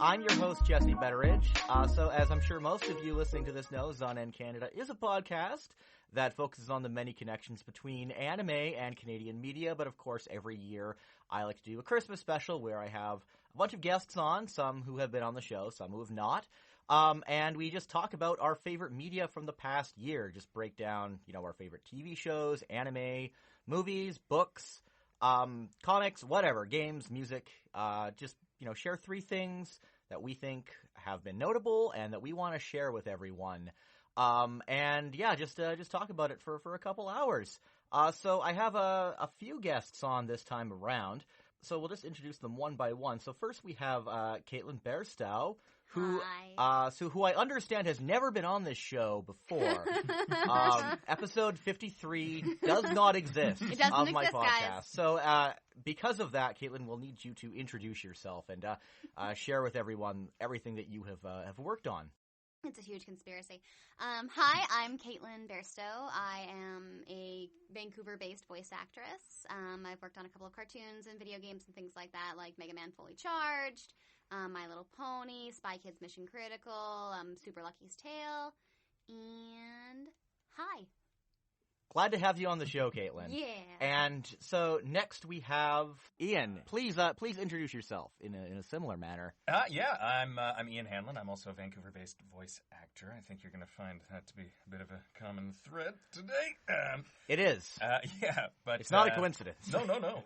I'm your host, Jesse Betteridge. So as I'm sure most of you listening to this know, Zannen Canada is a podcast that focuses on the many connections between anime and Canadian media. But of course, every year I like to do a Christmas special where I have a bunch of guests on, some who have been on the show, some who have not. And we just talk about our favorite media from the past year. Just break down, our favorite TV shows, anime, movies, books, comics, whatever, games, music. Just, share 3 things that we think have been notable and that we want to share with everyone. Just talk about it for a couple hours. So I have a few guests on this time around. So we'll just introduce them one by one. So first we have Caitlyn Bairstow, who I understand has never been on this show before. Episode 53 does not exist of my podcast. Guys. So because of that, Caitlyn, we'll need you to introduce yourself and share with everyone everything that you have worked on. It's a huge conspiracy. Hi, I'm Caitlyn Bairstow. I am a Vancouver-based voice actress. I've worked on a couple of cartoons and video games and things like that, like Mega Man Fully Charged, My Little Pony, Spy Kids Mission Critical, Super Lucky's Tale, and hi. Glad to have you on the show, Caitlyn. Yeah. And so next we have Ian. Please introduce yourself in a similar manner. I'm Ian Hanlin. I'm also a Vancouver-based voice actor. I think you're going to find that to be a bit of a common thread today. It is. But it's not a coincidence. No.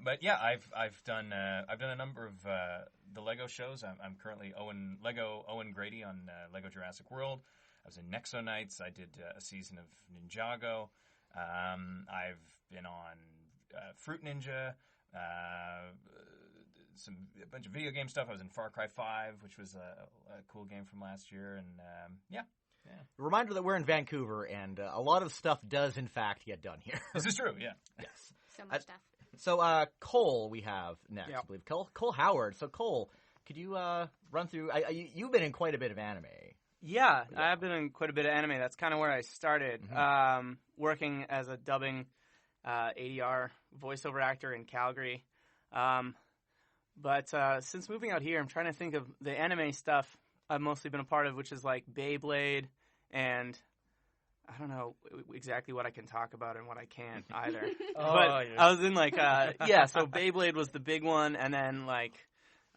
But yeah, I've done a number of the Lego shows. I'm currently Owen Grady on Lego Jurassic World. I was in Nexo Nights. I did a season of Ninjago. I've been on Fruit Ninja, a bunch of video game stuff. I was in Far Cry 5, which was a cool game from last year. And yeah. Reminder that we're in Vancouver, and a lot of stuff does, in fact, get done here. This is true, yeah. Yes. So much stuff. So Cole we have next, I believe. Cole Howard. So Cole, could you run through... you've been in quite a bit of anime. Yeah, I've been in quite a bit of anime. That's kind of where I started, working as a dubbing ADR voiceover actor in Calgary. But since moving out here, I'm trying to think of the anime stuff I've mostly been a part of, which is like Beyblade, and I don't know exactly what I can talk about and what I can't either. I was in so Beyblade was the big one, and then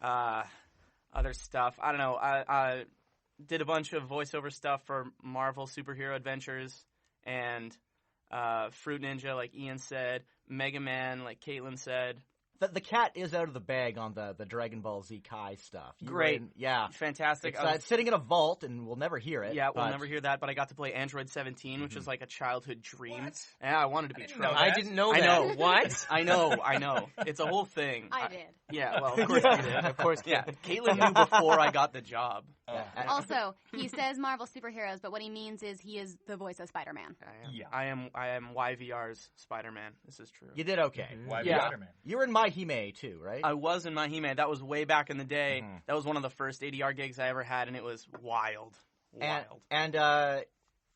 other stuff. I don't know. I did a bunch of voiceover stuff for Marvel Superhero Adventures and Fruit Ninja, like Ian said, Mega Man, like Caitlyn said. The cat is out of the bag on the Dragon Ball Z Kai stuff. Great. Fantastic. It's sitting in a vault, and we'll never hear it. Yeah, we'll never hear that, but I got to play Android 17, which is like a childhood dream. What? Yeah, I wanted to be Trump. I didn't know that. I know. What? I know. It's a whole thing. I did. Yeah, well, of course you did. Of course, yeah. Caitlyn knew before I got the job. Also, he says Marvel superheroes, but what he means is he is the voice of Spider-Man. I am YVR's Spider-Man. This is true. You did okay. Spider-Man. You were in Mahime too, right? I was in Mahime. That was way back in the day. Mm-hmm. That was one of the first ADR gigs I ever had, and it was wild. And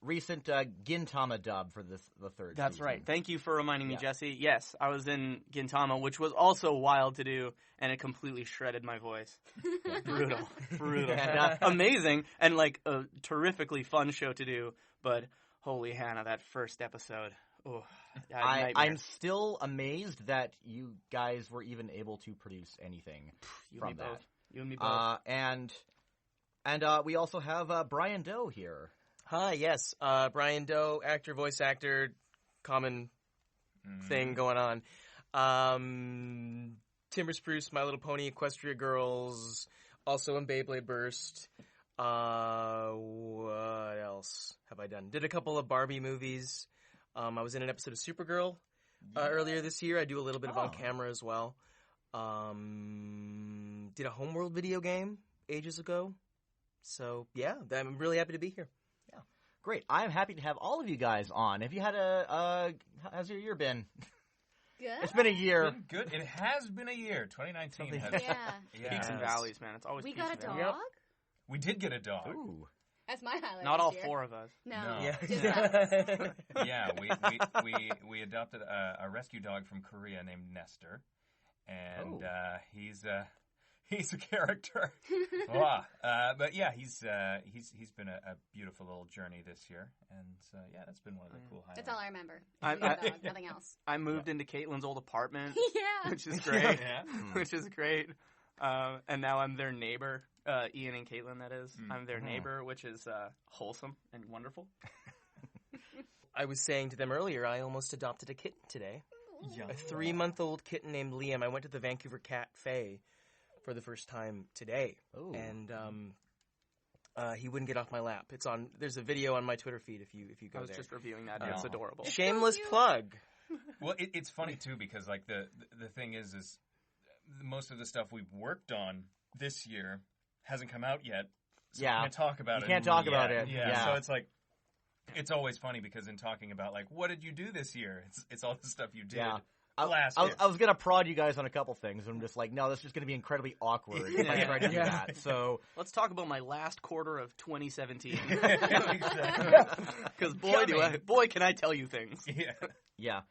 recent Gintama dub for the third That's season. right. Thank you for reminding me, Jesse. Yes, I was in Gintama, which was also wild to do, and it completely shredded my voice. Brutal. And, amazing, and like a terrifically fun show to do, but holy Hannah, that first episode. Oh, I'm still amazed that you guys were even able to produce anything from that. You and me both. And we also have Brian Doe here. Hi, yes. Brian Doe, actor, voice actor, common thing going on. Timber Spruce, My Little Pony, Equestria Girls, also in Beyblade Burst. What else have I done? Did a couple of Barbie movies. I was in an episode of Supergirl earlier this year. I do a little bit of on camera as well. Did a Homeworld video game ages ago. So, yeah, I'm really happy to be here. Yeah, great. I'm happy to have all of you guys on. Have you had how's your year been? Good. It's been a year. It's been good. It has been a year. 2019 has. Peaks and valleys, man. It's always we peaks got a and dog? valleys. Yep. We did get a dog. Ooh. That's my highlight. Not all year. 4 of us. No. Yeah. Just us. Yeah, we adopted a rescue dog from Korea named Nestor, and He's a character. Wow. But yeah, he's been a beautiful little journey this year, and that's been one of the cool highlights. That's all I remember. Nothing else. I moved into Caitlyn's old apartment, Yeah. which is great. Which is great. And now I'm their neighbor. Ian and Caitlyn, that is. I'm their neighbor, which is wholesome and wonderful. I was saying to them earlier, I almost adopted a kitten today. A 3-month-old kitten named Liam. I went to the Vancouver Cafe for the first time today. Ooh. And he wouldn't get off my lap. There's a video on my Twitter feed if you go there. I was just reviewing that. It's adorable. Shameless plug. Well, it's funny too because like the thing is most of the stuff we've worked on this year hasn't come out yet. So we can't talk about it. You can't talk about it. Yeah. So it's like it's always funny because in talking about like what did you do this year, it's all the stuff you did. Yeah. Last year. I was going to prod you guys on a couple things, and I'm just like, no, this is just going to be incredibly awkward if I try to do that. So let's talk about my last quarter of 2017. Exactly. Because boy, can I tell you things. Yeah.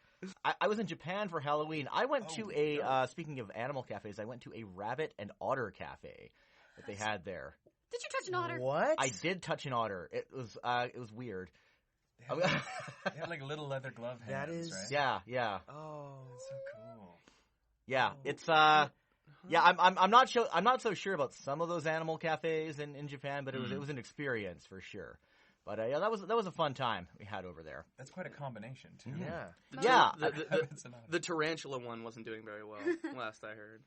I was in Japan for Halloween. I went to speaking of animal cafes, I went to a rabbit and otter cafe that they had there. Did you touch an otter? What? I did touch an otter. It was weird. They have like little leather glove hands, That is- right? Yeah. Oh. That's so cool. Yeah, it's I'm not so sure about some of those animal cafes in Japan, but it was an experience for sure. But that was a fun time we had over there. That's quite a combination too. Yeah. Yeah. The tarantula one wasn't doing very well, last I heard.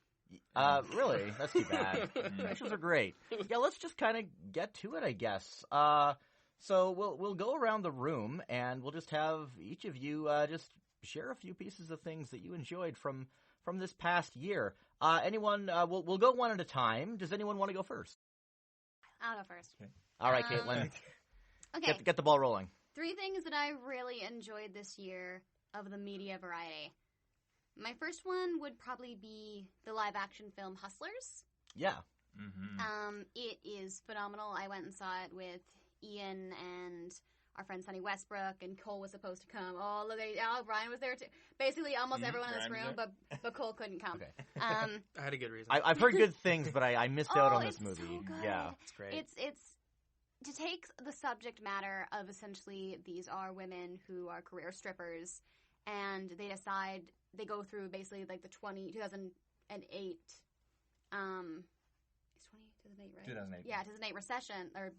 Really? That's too bad. Tarantulas are great. Yeah, let's just kind of get to it, I guess. So we'll go around the room and we'll just have each of you just share a few pieces of things that you enjoyed from this past year. Anyone? We'll go one at a time. Does anyone want to go first? I'll go first. Okay. All right, Caitlin. Okay. Get the ball rolling. 3 things that I really enjoyed this year of the media variety. My first one would probably be the live-action film Hustlers. Yeah. Mm-hmm. It is phenomenal. I went and saw it with Ian and our friend Sunny Westbrook, and Cole was supposed to come. Oh, look at Brian was there too. Basically, almost everyone in this room, but Cole couldn't come. Okay. I had a good reason. I've heard good things, but I missed out on this movie. So good. Yeah, It's great. It's to take the subject matter of essentially these are women who are career strippers, and they decide they go through basically like the 2008. It's 2008, right? 2008. Yeah, 2008 recession or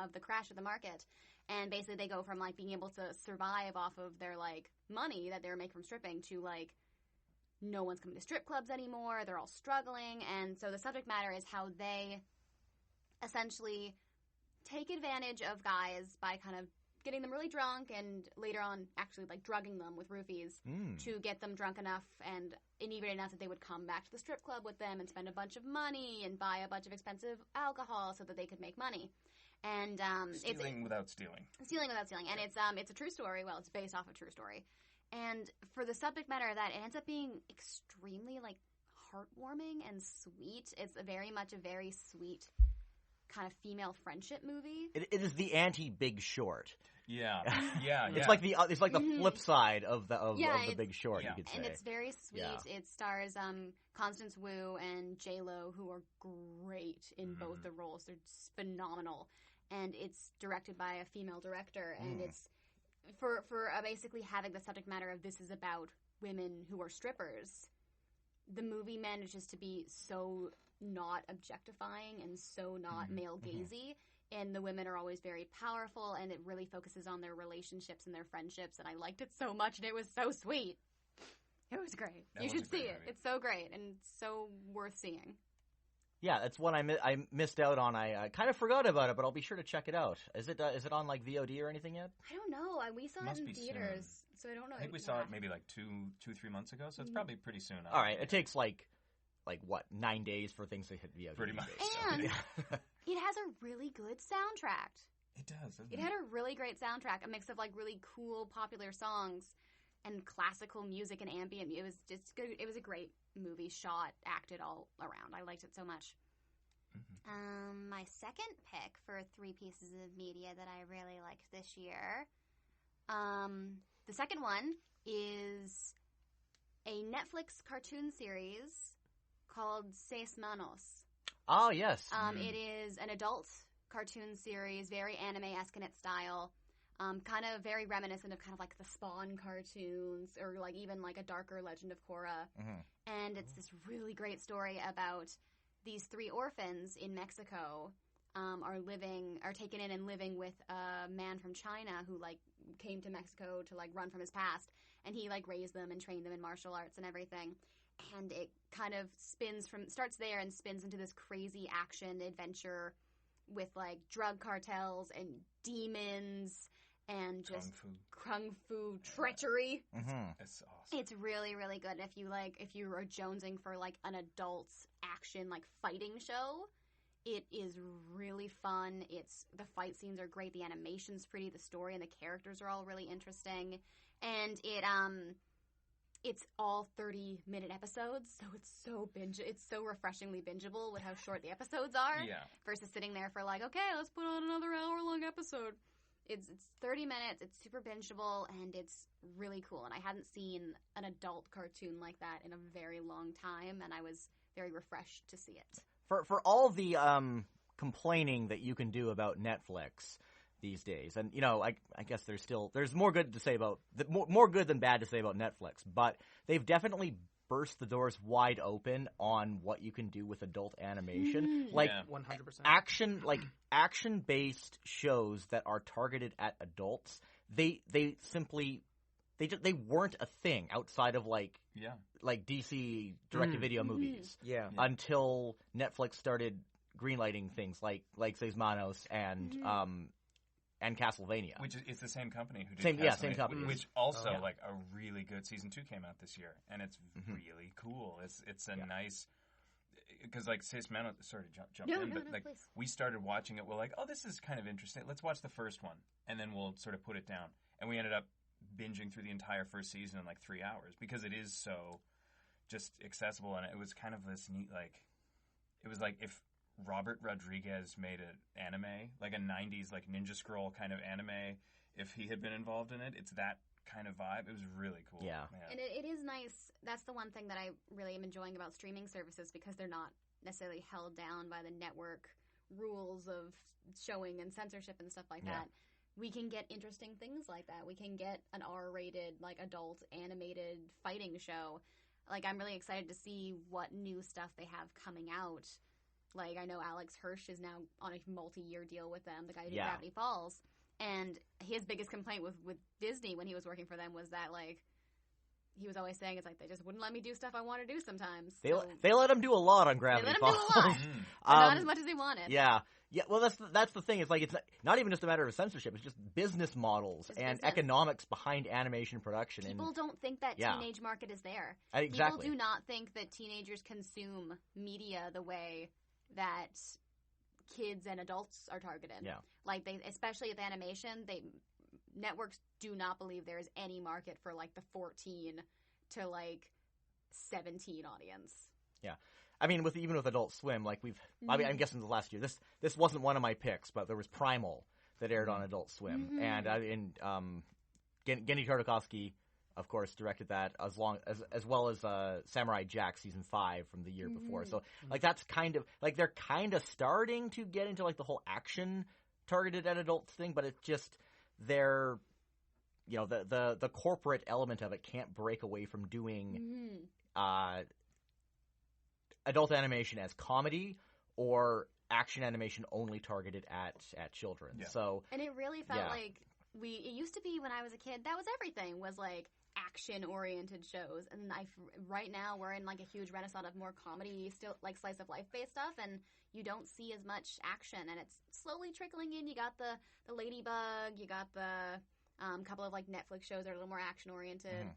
of the crash of the market, and basically they go from like being able to survive off of their like money that they were making from stripping to like no one's coming to strip clubs anymore. They're all struggling, and so the subject matter is how they essentially take advantage of guys by kind of getting them really drunk and later on actually like drugging them with roofies to get them drunk enough and inebriated enough that they would come back to the strip club with them and spend a bunch of money and buy a bunch of expensive alcohol so that they could make money. And Stealing without stealing. Stealing without stealing. And it's a true story. Well, it's based off a true story. And for the subject matter of that, it ends up being extremely like heartwarming and sweet. It's very much a very sweet kind of female friendship movie. It is the anti-Big Short. Yeah. It's like the flip side of the Big Short, you could say. And it's very sweet. Yeah. It stars Constance Wu and J-Lo, who are great in both the roles. They're just phenomenal. And it's directed by a female director, and it's for basically having the subject matter of this is about women who are strippers. The movie manages to be so not objectifying and so not male-gazy, and the women are always very powerful, and it really focuses on their relationships and their friendships, and I liked it so much, and it was so sweet. It was great. You should see it. It's so great, and so worth seeing. Yeah, that's one I missed out on. I kind of forgot about it, but I'll be sure to check it out. Is it on like VOD or anything yet? I don't know. We saw it in theaters, so I don't know. I think we saw it maybe like 2-3 months ago, so it's probably pretty soon. All right, it takes like what, 9 days for things to hit VOD. Pretty much. And it has a really good soundtrack. It does. It had a really great soundtrack, a mix of like really cool, popular songs and classical music and ambient. It was just good. It was a great movie, shot, acted all around. I liked it so much. My second pick for 3 pieces of media that I really liked this year. The second one is a Netflix cartoon series called Seiss Manos, Oh, yes. It is an adult cartoon series, very anime-esque in its style. Kind of very reminiscent of kind of like the Spawn cartoons or like even like a darker Legend of Korra. And it's this really great story about these 3 orphans in Mexico are taken in and living with a man from China who like came to Mexico to like run from his past, and he like raised them and trained them in martial arts and everything. And it kind of starts there and spins into this crazy action adventure with like drug cartels and demons and just kung fu treachery. It's awesome. It's really, really good. If you are jonesing for like an adult action like fighting show, it is really fun. The fight scenes are great. The animation's pretty. The story and the characters are all really interesting. And it's all 30-minute episodes, so it's so refreshingly bingeable with how short the episodes are. Yeah. Versus sitting there for like, okay, let's put on another hour-long episode. It's 30 minutes, it's super bingeable, and it's really cool. And I hadn't seen an adult cartoon like that in a very long time, and I was very refreshed to see it. For all the complaining that you can do about Netflix these days, and I guess there's more good to say about more good than bad to say about Netflix, but they've definitely burst the doors wide open on what you can do with adult animation, 100%. Action-based shows that are targeted at adults. They weren't a thing outside of like DC direct-to-video movies. Until Netflix started greenlighting things like Seiss Manos and Castlevania. Which is the same company who did Castlevania. Same company. Which also, like, a really good season 2 came out this year, and it's really cool. It's a nice, because like Seiss Manos, sorry to jump in, but like please. We started watching it. We're like, oh, this is kind of interesting. Let's watch the first one, and then we'll sort of put it down. And we ended up binging through the entire first season in like 3 hours because it is so just accessible, and it was kind of this neat, like, it was like if Robert Rodriguez made an anime, like a 90s like Ninja Scroll kind of anime, if he had been involved in it. It's that kind of vibe. It was really cool. Yeah. And it is nice. That's the one thing that I really am enjoying about streaming services, because they're not necessarily held down by the network rules of showing and censorship and stuff like that. We can get interesting things like that. We can get an R-rated, like, adult animated fighting show. Like, I'm really excited to see what new stuff they have coming out. Like, I know Alex Hirsch is now on a multi-year deal with them, the guy who did Gravity Falls. And his biggest complaint with Disney when he was working for them was that, like, he was always saying, it's like, they just wouldn't let me do stuff I want to do sometimes. They let him do a lot on Gravity Falls. They let him do a lot, but not as much as he wanted. Yeah. Well, that's the thing. It's like, it's not even just a matter of censorship. It's just business models and economics behind animation production. People don't think that teenage market is there. Exactly. People do not think that teenagers consume media the way that kids and adults are targeted. Yeah. Like, especially with animation, networks do not believe there is any market for like the 14 to like 17 audience. Yeah. I mean, even with Adult Swim, like I'm guessing the last year, this wasn't one of my picks, but there was Primal that aired on Adult Swim, and Gendy Tartakovsky, of course, directed that as well as Samurai Jack season 5 from the year before. So like that's kind of like they're kind of starting to get into like the whole action targeted at adults thing, but it's just the corporate element of it can't break away from doing adult animation as comedy or action animation only targeted at children. Yeah. So and it really felt like it used to be when I was a kid, that was everything, was like action-oriented shows. And right now we're in like a huge renaissance of more comedy, still like slice of life-based stuff, and you don't see as much action, and it's slowly trickling in. You got the Ladybug, you got the couple of like Netflix shows that are a little more action-oriented.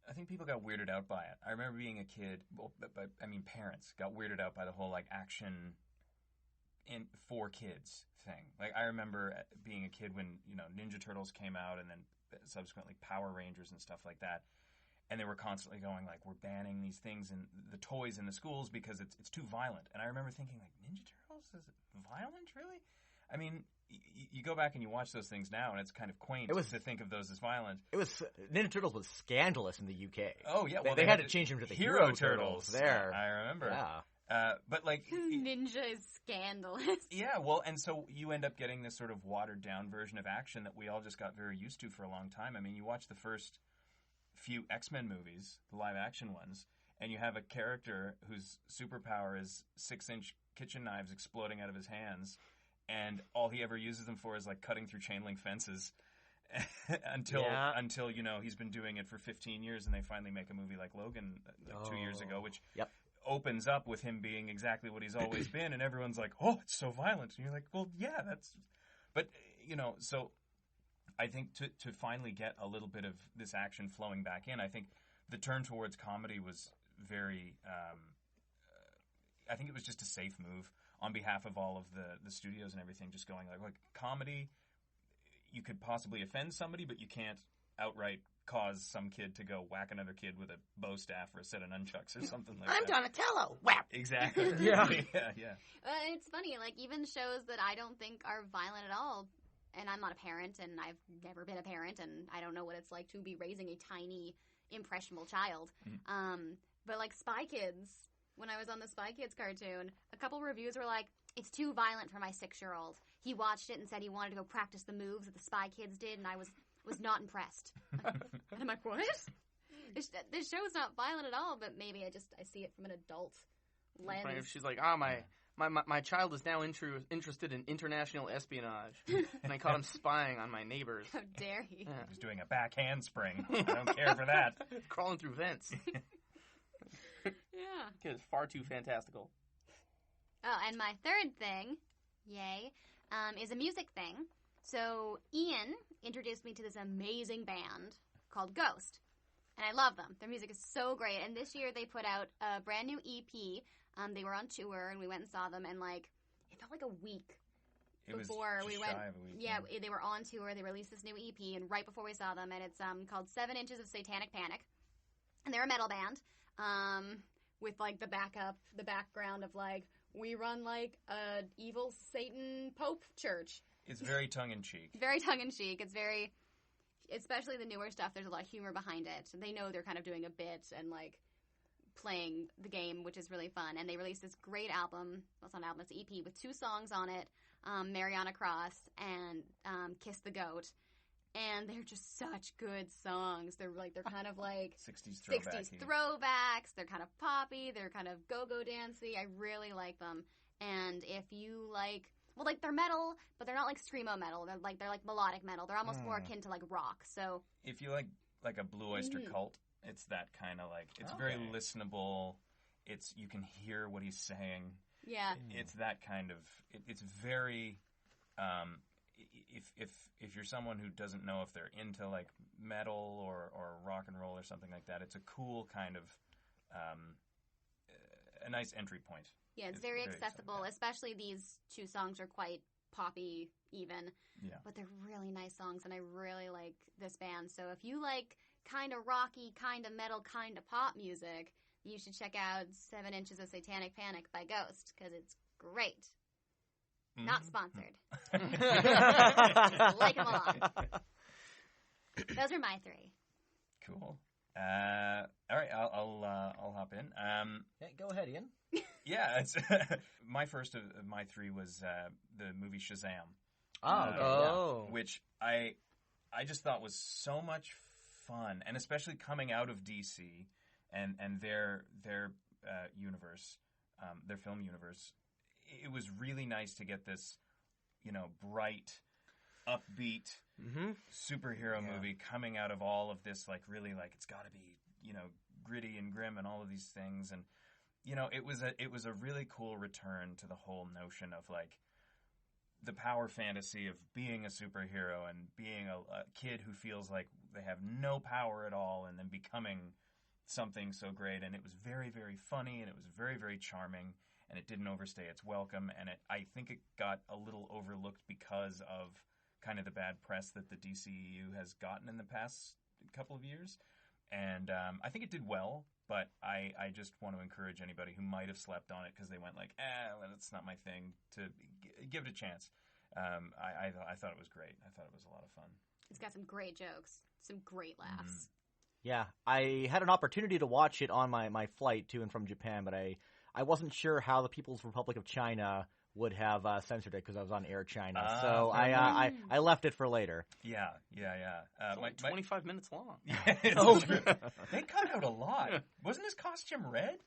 I think people got weirded out by it. I remember being a kid, but I mean parents got weirded out by the whole like action for kids thing. Like I remember being a kid when Ninja Turtles came out, and then subsequently Power Rangers and stuff like that, and they were constantly going like, we're banning these things and the toys in the schools because it's too violent. And I remember thinking like, Ninja Turtles, is it violent really? I mean, you go back and you watch those things now, and it's kind of quaint to think of those as violent. Ninja Turtles was scandalous in the UK. Oh yeah, well they had to change them to the Hero Turtles there. I remember. Yeah. But like Ninja is scandalous. Yeah, well, and so you end up getting this sort of watered down version of action that we all just got very used to for a long time. I mean, you watch the first few X-Men movies, the live action ones, and you have a character whose superpower is 6-inch kitchen knives exploding out of his hands, and all he ever uses them for is like cutting through chain link fences until you know, he's been doing it for 15 years, and they finally make a movie like Logan 2 years ago, which opens up with him being exactly what he's always been, and everyone's like, oh, it's so violent. And you're like, well, yeah, that's... But, you know, so I think to finally get a little bit of this action flowing back in, I think the turn towards comedy was very... I think it was just a safe move on behalf of all of the studios and everything, just going like comedy, you could possibly offend somebody, but you can't outright cause some kid to go whack another kid with a bow staff or a set of nunchucks or something like that. I'm Donatello. Whap. Exactly. Yeah. Yeah. It's funny, like even shows that I don't think are violent at all, and I'm not a parent, and I've never been a parent, and I don't know what it's like to be raising a tiny, impressionable child. Mm-hmm. But like Spy Kids, when I was on the Spy Kids cartoon, a couple reviews were like, it's too violent for my 6-year-old. He watched it and said he wanted to go practice the moves that the Spy Kids did, and I was not impressed. And I'm like, what? This show's not violent at all, but maybe I see it from an adult lens. Right, if she's like, my child is now interested in international espionage, and I caught him spying on my neighbors. How dare he? Yeah. He's doing a back handspring. I don't care for that. Crawling through vents. Yeah. Kid is far too fantastical. Oh, and my third thing, yay, is a music thing. So Ian introduced me to this amazing band called Ghost, and I love them. Their music is so great, and this year they put out a brand new EP. They were on tour, and we went and saw them, and like it felt like a week before we went. Shy of a week, yeah, they were on tour. They released this new EP, and right before we saw them, and it's called 7 Inches of Satanic Panic, and they're a metal band with like the background of like, we run like a evil Satan Pope church. It's very tongue-in-cheek. Very tongue-in-cheek. It's very, especially the newer stuff, there's a lot of humor behind it. They know they're kind of doing a bit and like playing the game, which is really fun. And they released this great album. Well, it's not an album, it's an EP with 2 songs on it, Mariana Cross and Kiss the Goat. And they're just such good songs. They're kind of like 60s throwbacks. They're kind of poppy. They're kind of go-go dancey. I really like them. And if you like, well, like they're metal, but they're not like screamo metal. They're like melodic metal. They're almost more akin to like rock. So if you like a Blue Oyster Cult, it's that kind of like, it's very listenable. It's, you can hear what he's saying. Yeah. It's that kind of, it's very, if you're someone who doesn't know if they're into like metal or rock and roll or something like that, it's a cool kind of a nice entry point. Yeah, it's very accessible. Especially these 2 songs are quite poppy even. Yeah. But they're really nice songs, and I really like this band. So if you like kind of rocky, kind of metal, kind of pop music, you should check out 7 Inches of Satanic Panic by Ghost, because it's great. Mm-hmm. Not sponsored. Like them a lot. Those are my 3. Cool. All right, I'll hop in. Go ahead, Ian. Yeah, it's my first of my 3 was the movie Shazam. Which I just thought was so much fun, and especially coming out of DC and their universe, their film universe. It was really nice to get this, you know, bright, upbeat superhero movie coming out of all of this, like, really, like, it's got to be, you know, gritty and grim and all of these things. And, you know, it was a really cool return to the whole notion of, like, the power fantasy of being a superhero and being a kid who feels like they have no power at all and then becoming something so great. And it was very, very funny, and it was very, very charming. And it didn't overstay its welcome, and I think it got a little overlooked because of kind of the bad press that the DCEU has gotten in the past couple of years. And I think it did well, but I just want to encourage anybody who might have slept on it because they went like, well, that's not my thing, to give it a chance. I thought it was great. I thought it was a lot of fun. It's got some great jokes, some great laughs. Mm-hmm. Yeah, I had an opportunity to watch it on my flight to and from Japan, but I I wasn't sure how the People's Republic of China would have censored it because I was on Air China. So I left it for later. Yeah. It's only 25 minutes long. Yeah, it's true. They cut out a lot. Wasn't his costume red?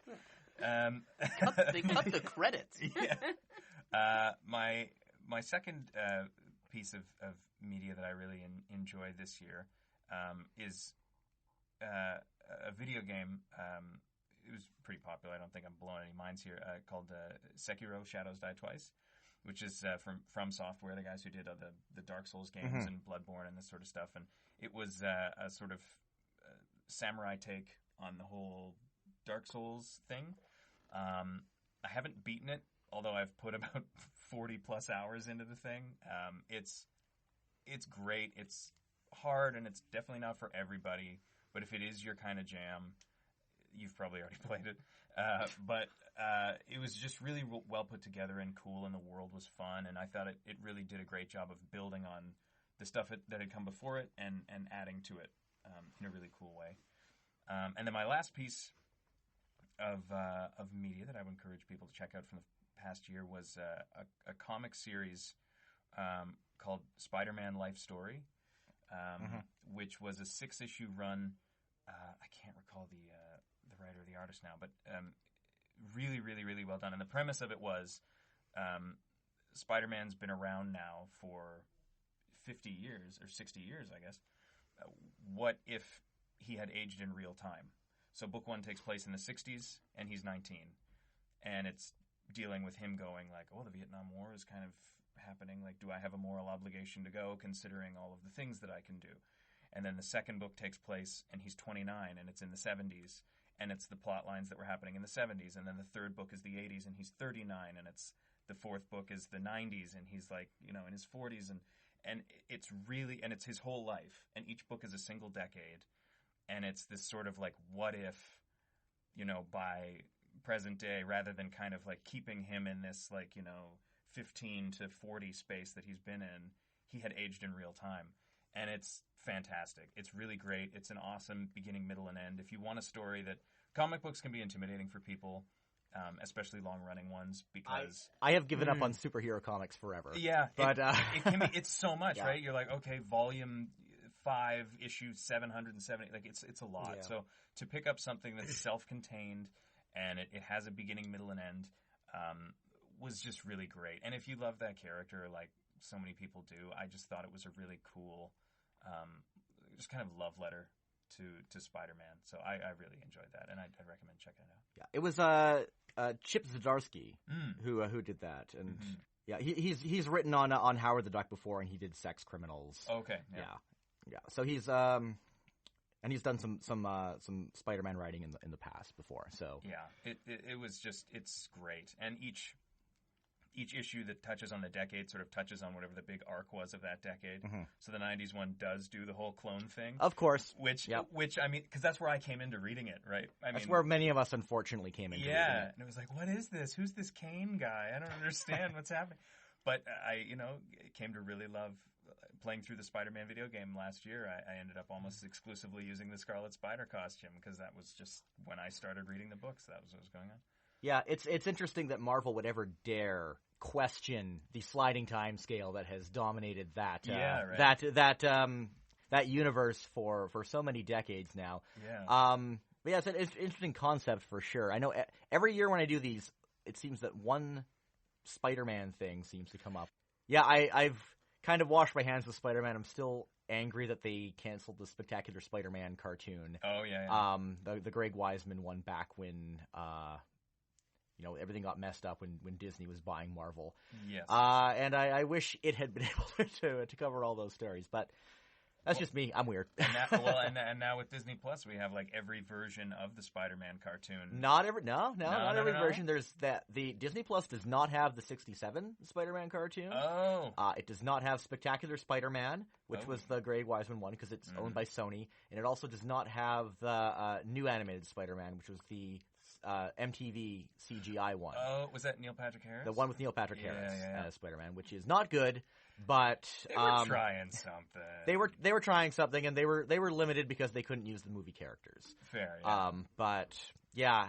They cut the credits. Yeah. My second piece of media that I really enjoy this year is a video game. It was pretty popular. I don't think I'm blowing any minds here. Called Sekiro: Shadows Die Twice, which is from Software, the guys who did the Dark Souls games and Bloodborne and this sort of stuff. And it was a sort of samurai take on the whole Dark Souls thing. I haven't beaten it, although I've put about 40 plus hours into the thing. It's great. It's hard, and it's definitely not for everybody. But if it is your kind of jam, you've probably already played it. But it was just really well put together and cool, and the world was fun. And I thought it really did a great job of building on the stuff that had come before it and adding to it in a really cool way. And then my last piece of media that I would encourage people to check out from the past year was a comic series called Spider-Man Life Story, which was a 6-issue run. I can't recall the writer or the artist now, but really, really, really well done. And the premise of it was Spider-Man's been around now for 50 years, or 60 years, I guess. What if he had aged in real time? So book 1 takes place in the 60s, and he's 19. And it's dealing with him going like, oh, the Vietnam War is kind of happening. Like, do I have a moral obligation to go, considering all of the things that I can do? And then the second book takes place, and he's 29, and it's in the 70s. And it's the plot lines that were happening in the 70s. And then the third book is the 80s, and he's 39. And it's the fourth book is the 90s, and he's like, in his 40s. And it's really, and it's his whole life. And each book is a single decade. And it's this sort of like, what if, by present day, rather than kind of like keeping him in this like, 15 to 40 space that he's been in, he had aged in real time. And it's fantastic. It's really great. It's an awesome beginning, middle, and end. If you want a story that comic books can be intimidating for people, especially long-running ones, because I have given up on superhero comics forever. Yeah, but it can be. It's so much, right? You're like, okay, volume 5, issue 770. Like it's a lot. Yeah. So to pick up something that's self-contained and it has a beginning, middle, and end was just really great. And if you love that character, like so many people do, I just thought it was a really cool, just kind of love letter to Spider-Man. So I really enjoyed that, and I'd recommend checking it out. Yeah, it was Chip Zdarsky who did that, and yeah, he's written on Howard the Duck before, and he did Sex Criminals. Okay, yeah. So he's and he's done some Spider-Man writing in the past before. So yeah, it was just, it's great, and each issue that touches on the decade sort of touches on whatever the big arc was of that decade. So the 90s one does do the whole clone thing. Of course. Which I mean, because that's where I came into reading it, right? That's where many of us unfortunately came into reading it. Yeah, and it was like, what is this? Who's this Kane guy? I don't understand what's happening. But I came to really love playing through the Spider-Man video game last year. I ended up almost exclusively using the Scarlet Spider costume because that was just when I started reading the books. That was what was going on. Yeah, it's interesting that Marvel would ever dare question the sliding time scale that has dominated that that universe for so many decades now. Yeah. But yeah, it's an interesting concept for sure. I know every year when I do these, it seems that one Spider-Man thing seems to come up. Yeah, I've kind of washed my hands with Spider-Man. I'm still angry that they canceled the Spectacular Spider-Man cartoon. Oh yeah. The Greg Weisman one back when everything got messed up when Disney was buying Marvel. Yes. And I wish it had been able to cover all those stories, but that's just me. I'm weird. And now with Disney Plus, we have like every version of the Spider-Man cartoon. Not every version. There's the Disney Plus does not have the 1967 Spider-Man cartoon. Oh. It does not have Spectacular Spider-Man, which was the Greg Weisman one because it's owned by Sony, and it also does not have the new animated Spider-Man, which was the MTV CGI one. Oh, was that Neil Patrick Harris? The one with Neil Patrick Harris yeah. as Spider-Man, which is not good, but They were trying something. They were trying something, and they were limited because they couldn't use the movie characters. Fair, yeah.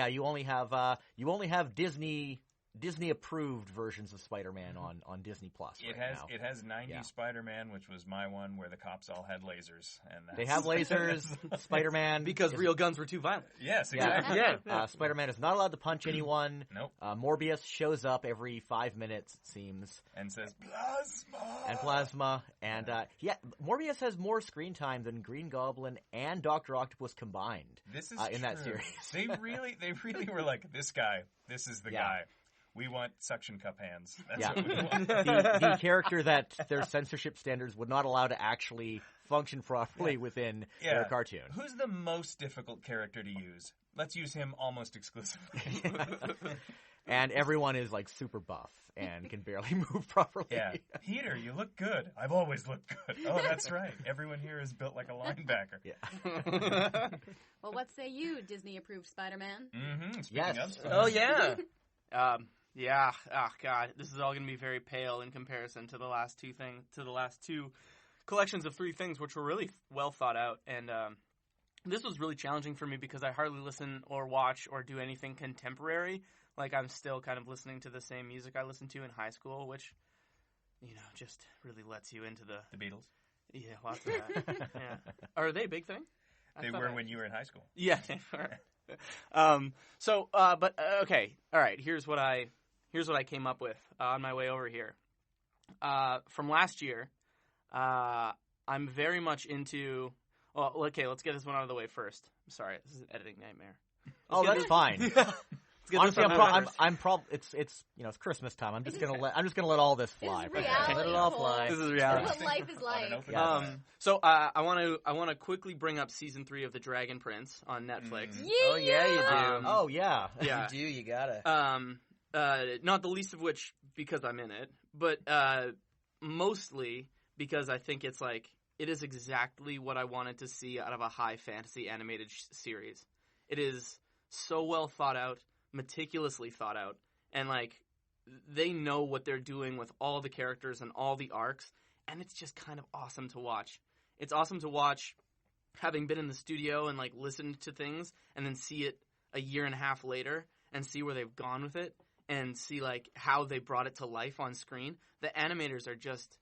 You only have Disney-approved versions of Spider-Man on Disney Plus. It has 90s Spider-Man, which was my one, where the cops all had lasers, and they have lasers. Spider-Man because real guns were too violent. Yes, exactly. Yeah. Spider-Man is not allowed to punch anyone. Nope. Morbius shows up every 5 minutes, it seems, and says plasma. And Morbius has more screen time than Green Goblin and Dr. Octopus combined. This is in that series. They really were like, this guy. This is the guy. We want suction cup hands. That's what we want. The character that their censorship standards would not allow to actually function properly within their cartoon. Who's the most difficult character to use? Let's use him almost exclusively. And everyone is like super buff and can barely move properly. Yeah. Peter, you look good. I've always looked good. Oh, that's right. Everyone here is built like a linebacker. Yeah. Well, what say you, Disney-approved Spider-Man? Mm-hmm. Yes. Oh, yeah. Yeah. Oh God, this is all going to be very pale in comparison to the last two collections of 3 things, which were really well thought out. And this was really challenging for me because I hardly listen or watch or do anything contemporary. Like, I'm still kind of listening to the same music I listened to in high school, which, just really lets you into the Beatles. Yeah, lots of that. Yeah. Are they a big thing? They were when you were in high school. Yeah, they were. Okay. All right. Here's what I came up with on my way over here. From last year, I'm very much into. Well, okay. Let's get this one out of the way first. I'm sorry, this is an editing nightmare. That's fine. Honestly, it's Christmas time. I'm just gonna let all this fly. This is reality. Let it all fly. This is reality. What life is like. So I want to quickly bring up season 3 of The Dragon Prince on Netflix. Oh yeah, you do. Oh yeah, yeah. You do. You gotta. Not the least of which because I'm in it, but mostly because I think it is exactly what I wanted to see out of a high fantasy animated series. It is so well thought out, meticulously thought out, and they know what they're doing with all the characters and all the arcs, and it's just kind of awesome to watch. It's awesome to watch, having been in the studio and listened to things, and then see it a year and a half later and see where they've gone with it, and see how they brought it to life on screen. The animators are just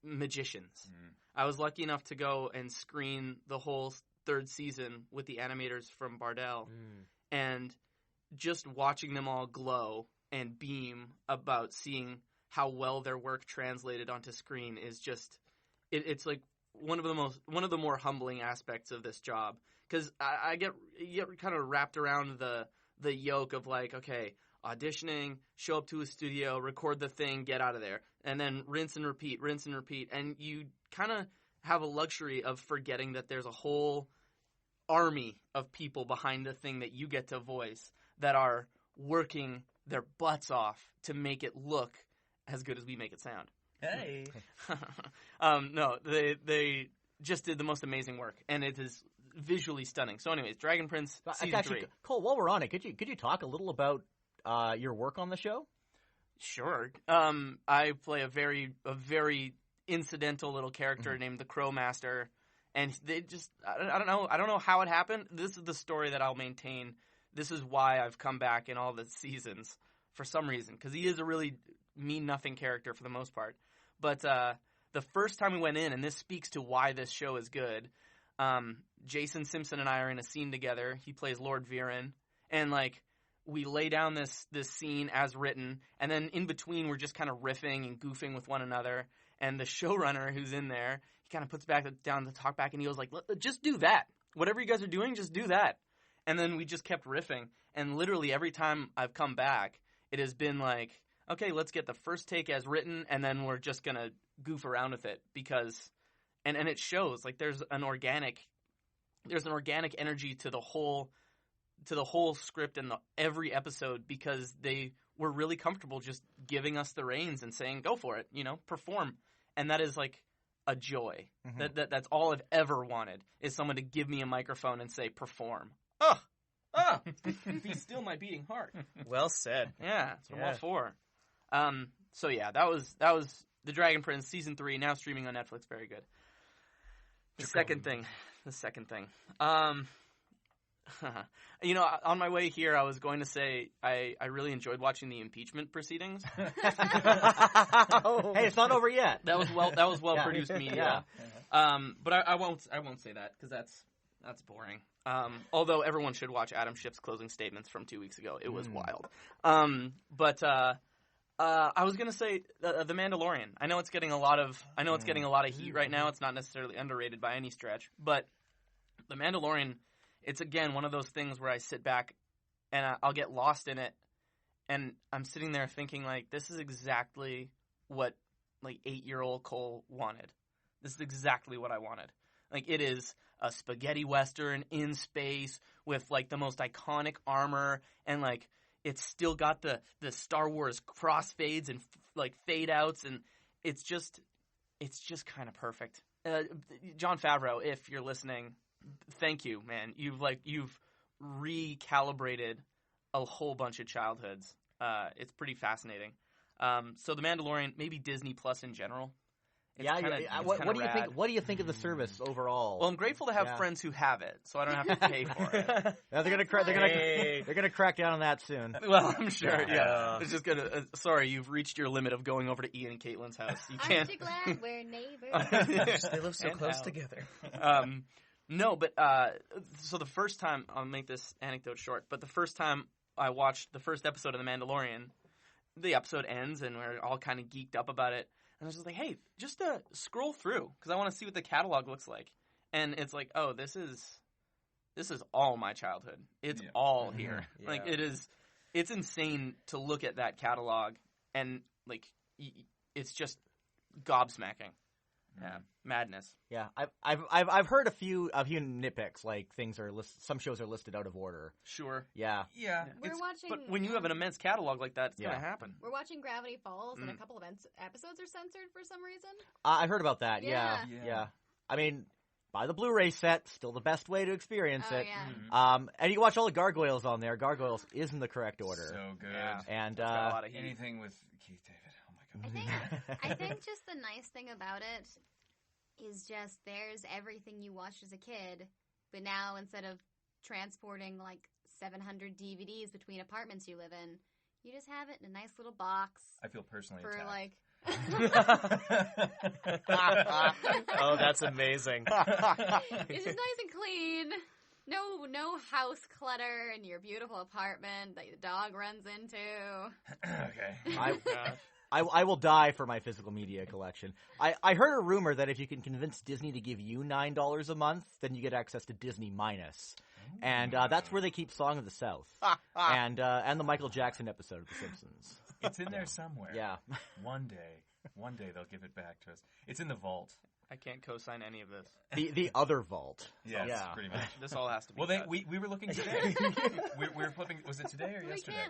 magicians. I was lucky enough to go and screen the whole 3rd season with the animators from Bardell, and just watching them all glow and beam about seeing how well their work translated onto screen is just it's one of the more humbling aspects of this job, because I get kind of wrapped around the yoke of okay, auditioning, show up to a studio, record the thing, get out of there, and then rinse and repeat, and you kind of have a luxury of forgetting that there's a whole army of people behind the thing that you get to voice that are working their butts off to make it look as good as we make it sound. Hey. No, they just did the most amazing work, and it is visually stunning. So anyways, Dragon Prince season 3. Cole, while we're on it, could you talk a little about your work on the show? Sure. I play a very incidental little character named the Crow Master, and they just I don't know how it happened. This is the story that I'll maintain. This is why I've come back in all the seasons for some reason, because he is a really mean-nothing character for the most part. But the first time we went in, and this speaks to why this show is good, Jason Simpson and I are in a scene together. He plays Lord Viren, and we lay down this scene as written, and then in between we're just kind of riffing and goofing with one another. And the showrunner who's in there, he kind of puts down the talk back, and he was like, just do that. Whatever you guys are doing, just do that. And then we just kept riffing. And literally every time I've come back, it has been okay, let's get the first take as written, and then we're just going to goof around with it because – and it shows. There's an organic energy to the whole script and every episode, because they were really comfortable just giving us the reins and saying, go for it, perform. And that is a joy. That's all I've ever wanted, is someone to give me a microphone and say, perform. Oh, Ah, be still my beating heart. Well said. Yeah, that's what I'm all for. So yeah, that was The Dragon Prince season 3, now streaming on Netflix. Very good. The second thing. You know, on my way here, I was going to say I really enjoyed watching the impeachment proceedings. Hey, it's not over yet. That was well produced media. But I won't say that because that's boring. Although everyone should watch Adam Schiff's closing statements from 2 weeks ago. It was wild. But I was gonna say The Mandalorian. I know it's getting a lot of heat right now. It's not necessarily underrated by any stretch, but The Mandalorian, it's again one of those things where I sit back and I'll get lost in it, and I'm sitting there thinking like, this is exactly what like 8-year-old Cole wanted. This is exactly what I wanted. Like, it is a spaghetti western in space with like the most iconic armor, and like it's still got the Star Wars crossfades and like fade outs, and it's just kind of perfect. Jon Favreau, if you're listening, thank you, man. You've recalibrated a whole bunch of childhoods. It's pretty fascinating. So The Mandalorian, maybe Disney Plus in general. What do you think? What do you think of the service overall? Well, I'm grateful to have friends who have it, so I don't have to pay for it. Now they're gonna crack down on that soon. Well, I'm sure. Yeah, it's just gonna. Sorry, you've reached your limit of going over to Ian and Caitlin's house. You can't. Aren't you glad we're neighbors? They live so close together. No, but so the first time, I'll make this anecdote short, but the first time I watched the first episode of The Mandalorian, the episode ends and we're all kind of geeked up about it. And I was just like, hey, just scroll through because I want to see what the catalog looks like. And it's like, oh, this is all my childhood. It's all here. Yeah. Like, it's insane to look at that catalog and like it's just gobsmacking. Yeah, madness. Yeah, I've heard a few nitpicks, like some shows are listed out of order. Sure. Yeah. We're watching. But when you have an immense catalog like that, it's gonna happen. We're watching Gravity Falls, and a couple of episodes are censored for some reason. I heard about that. Yeah. I mean, buy the Blu-ray set. Still the best way to experience it. Yeah. And you can watch all the Gargoyles on there. Gargoyles is in the correct order. So good. Yeah. And got a lot of heat. Anything with Keith David. Oh my god. I think just the nice thing about it is just there's everything you watched as a kid, but now instead of transporting like 700 DVDs between apartments you live in, you just have it in a nice little box. I feel personally for attacked. Oh, that's amazing. It's just nice and clean. No house clutter in your beautiful apartment that the dog runs into. Okay. I will die for my physical media collection. I heard a rumor that if you can convince Disney to give you $9 a month, then you get access to Disney Minus. And that's where they keep Song of the South. And the Michael Jackson episode of The Simpsons. It's in there somewhere. Yeah. One day they'll give it back to us. It's in the vault. I can't co-sign any of this. The other vault. Yes, pretty much. This all has to be. Well, we were looking today. we were flipping. Was it today or yesterday?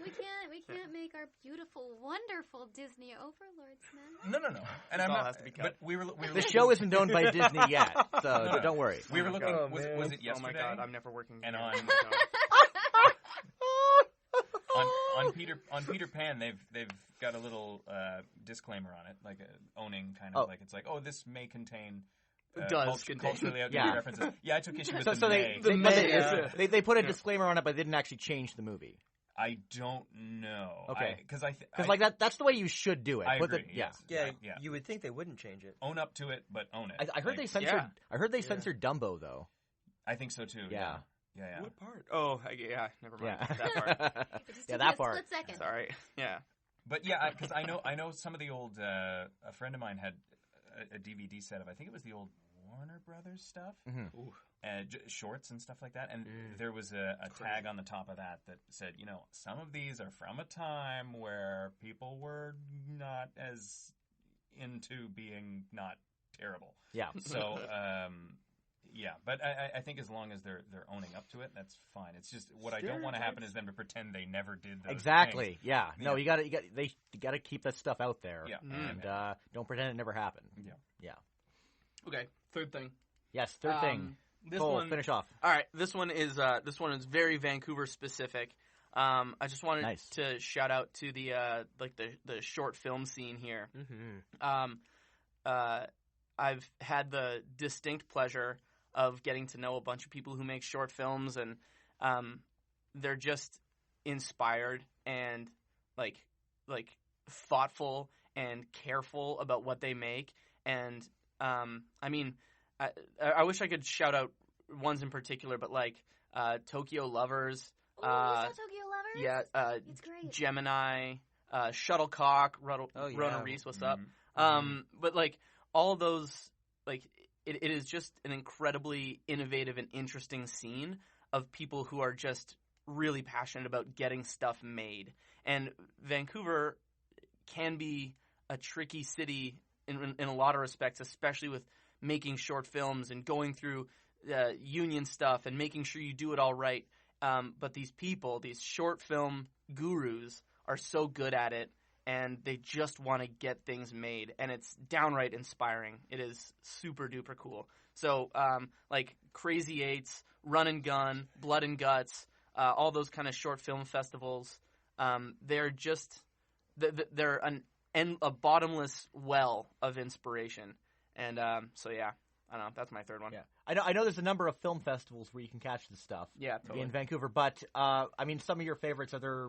We can't make our beautiful, wonderful Disney overlords now. No. And this all has to be cut. But we were the show isn't owned by Disney yet, so don't worry. We were looking. Was it yesterday? Oh my god, I'm never working. And on Peter Pan, they've got a little disclaimer on it, like owning kind of like it's like, oh, this may contain culturally outdated references. Yeah, I took issue with they put a disclaimer on it, but they didn't actually change the movie. I don't know. Okay, because like that's the way you should do it. I agree. Yeah. You would think they wouldn't change it. Own up to it, but own it. I heard they censored. I heard they censored Dumbo though. I think so too. Yeah. What part? Oh, never mind. That part. That part. Split second. Sorry. Yeah. But yeah, because I know some of the old. A friend of mine had a DVD set of, I think it was the old Warner Brothers stuff, shorts and stuff like that, and there was a tag on the top of that said, some of these are from a time where people were not as into being not terrible. Yeah. So. Yeah, but I think as long as they're owning up to it, that's fine. It's just what I don't want to happen is them to pretend they never did those exactly. things. Yeah. No, you got to keep that stuff out there. Yeah. And don't pretend it never happened. Yeah. Yeah. Okay. Third thing. Yes. Third thing. Finish off. All right, this one is very Vancouver specific. I just wanted to shout out to the short film scene here. Mm-hmm. I've had the distinct pleasure of getting to know a bunch of people who make short films, and they're just inspired and like thoughtful and careful about what they make. And I mean, I wish I could shout out ones in particular, but like Tokyo Lovers. Oh, I saw Tokyo Lovers. Yeah, it's great. Gemini, Shuttlecock, Rona Reese, what's up? But like all of those, like it is just an incredibly innovative and interesting scene of people who are just really passionate about getting stuff made. And Vancouver can be a tricky city in a lot of respects, especially with making short films and going through union stuff and making sure you do it all right. But these people, these short film gurus, are so good at it, and they just want to get things made, and it's downright inspiring. It is super duper cool. So, like Crazy Eights, Run and Gun, Blood and Guts, all those kind of short film festivals, they're just they're a bottomless well of inspiration. And so yeah, I don't know. That's my third one. Yeah, I know. There's a number of film festivals where you can catch this stuff. Yeah, totally. In Vancouver, but I mean, some of your favorites, are there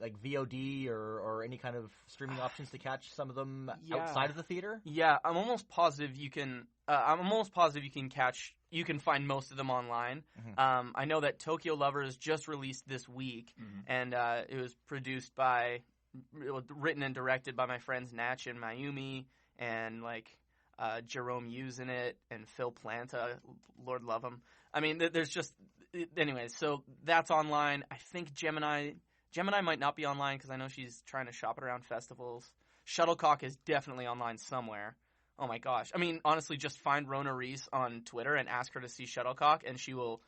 like VOD or any kind of streaming options to catch some of them outside of the theater? Yeah, I'm almost positive you can. You can find most of them online. Mm-hmm. I know that Tokyo Lovers just released this week, and it was written and directed by my friends Natch and Mayumi, and like Jerome Hughes in it, and Phil Planta, Lord love him. I mean, there's just anyways. So that's online. I think Gemini might not be online because I know she's trying to shop it around festivals. Shuttlecock is definitely online somewhere. Oh my gosh! I mean, honestly, just find Rona Reese on Twitter and ask her to see Shuttlecock, and she'll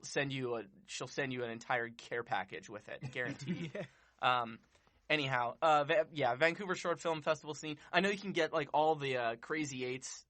send you an entire care package with it, guaranteed. Anyhow, Vancouver Short Film Festival scene. I know you can get like all the Crazy Eights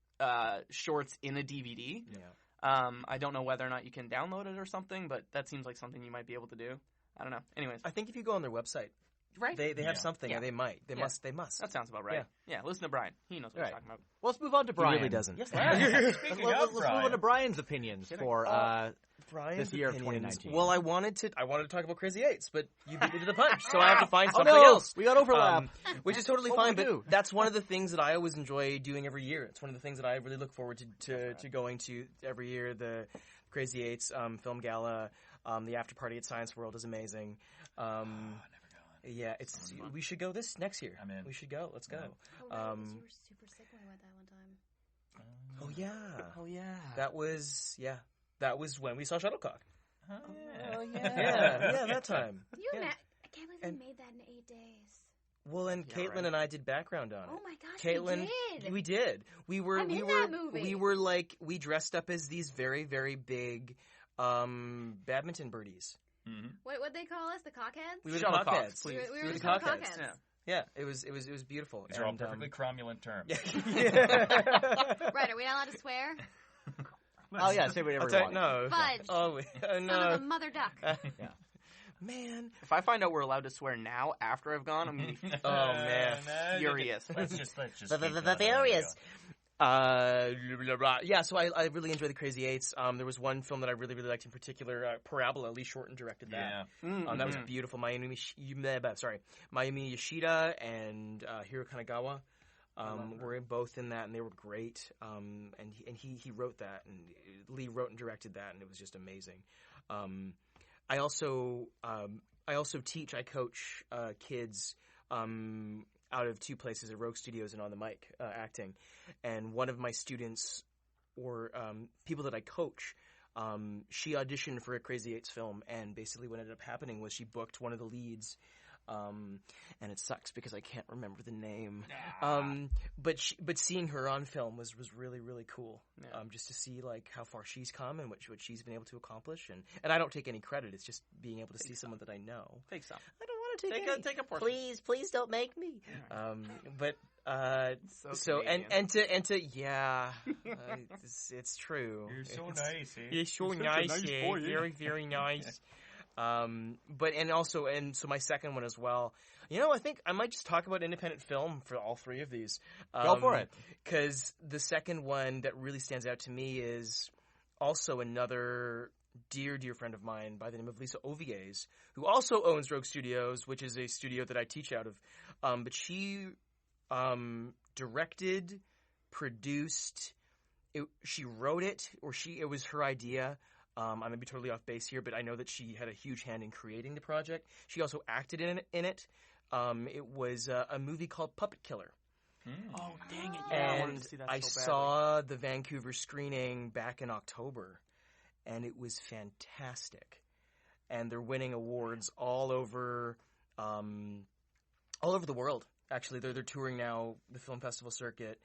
shorts in a DVD. Yeah. I don't know whether or not you can download it or something, but that seems like something you might be able to do. I don't know. Anyways, I think if you go on their website, right? They have something, Yeah. and they might. They must. That sounds about right. Yeah. Listen to Brian. He knows what he's talking about. Well, let's move on to Brian. He really doesn't. Yes, Let's move on to Brian's opinions for Brian's this year of opinions. 2019. Well, I wanted to talk about Crazy Eights, but you beat me to the punch, so I have to find something else. We got overlap, which is totally What fine. do we But do? that's one of the things that I always enjoy doing every year. It's one of the things that I really look forward to going to every year. The Crazy Eights film gala, the after party at Science World is amazing. I never go. Yeah, we should go this next year. I'm in. We should go. Let's go. Oh, right, 'cause you were super sick when we went that one time. Oh yeah. Oh yeah. That was when we saw Shuttlecock. Oh, Yeah, that time. I can't believe we made that in 8 days. Well, and Yeah, Caitlyn right. and I did background on it. Oh my gosh, Caitlyn, we did. we did. I'm in that movie. We were like, we dressed up as these very, very big badminton birdies. Mm-hmm. What'd they call us? The cockheads? We were the Shuttlecocks, cockheads. please. We were the just called cockheads. cockheads. Yeah, it was beautiful. These are all perfectly cromulent terms. Right, are we not allowed to swear? Oh yeah, say whatever you want. No. Fudge. Oh, Son no. of a mother duck. Man. If I find out we're allowed to swear now after I've gone, I'm gonna be furious. Let's just The furious. Yeah, so I really enjoy the Crazy Eights. There was one film that I really, really liked in particular, Parabola. Lee Shorten directed that. Yeah. That was beautiful. Mayumi Yoshida and Hiro Kanagawa were both in that, and they were great. And he wrote that, and Lee wrote and directed that, and it was just amazing. I also teach. I coach kids out of two places at Rogue Studios and on the mic acting. And one of my students, or people that I coach, she auditioned for a Crazy Eights film, and basically what ended up happening was she booked one of the leads, and it sucks because I can't remember the name. But seeing her on film was really, really cool. Yeah. Just to see like how far she's come and what she's been able to accomplish, and I don't take any credit. It's just being able to see someone that I know. Take some. I don't want want to take a portion. Please don't make me. But so Canadian. and to it's true. You're so nice. Eh? You're so You're such a nice. nice Eh? boy, eh? Very, very nice. But so my second one as well. I think I might just talk about independent film for all three of these. Go for it. Because the second one that really stands out to me is also another dear, dear friend of mine by the name of Lisa Ovie's, who also owns Rogue Studios, which is a studio that I teach out of. But she directed, produced, she wrote it, it was her idea. I may be totally off base here, but I know that she had a huge hand in creating the project. She also acted in it. It was a movie called Puppet Killer. Oh, dang it. Yeah, I wanted And to see that I so badly. saw the Vancouver screening back in October, and it was fantastic. And they're winning awards all over the world. Actually, they're touring now the film festival circuit.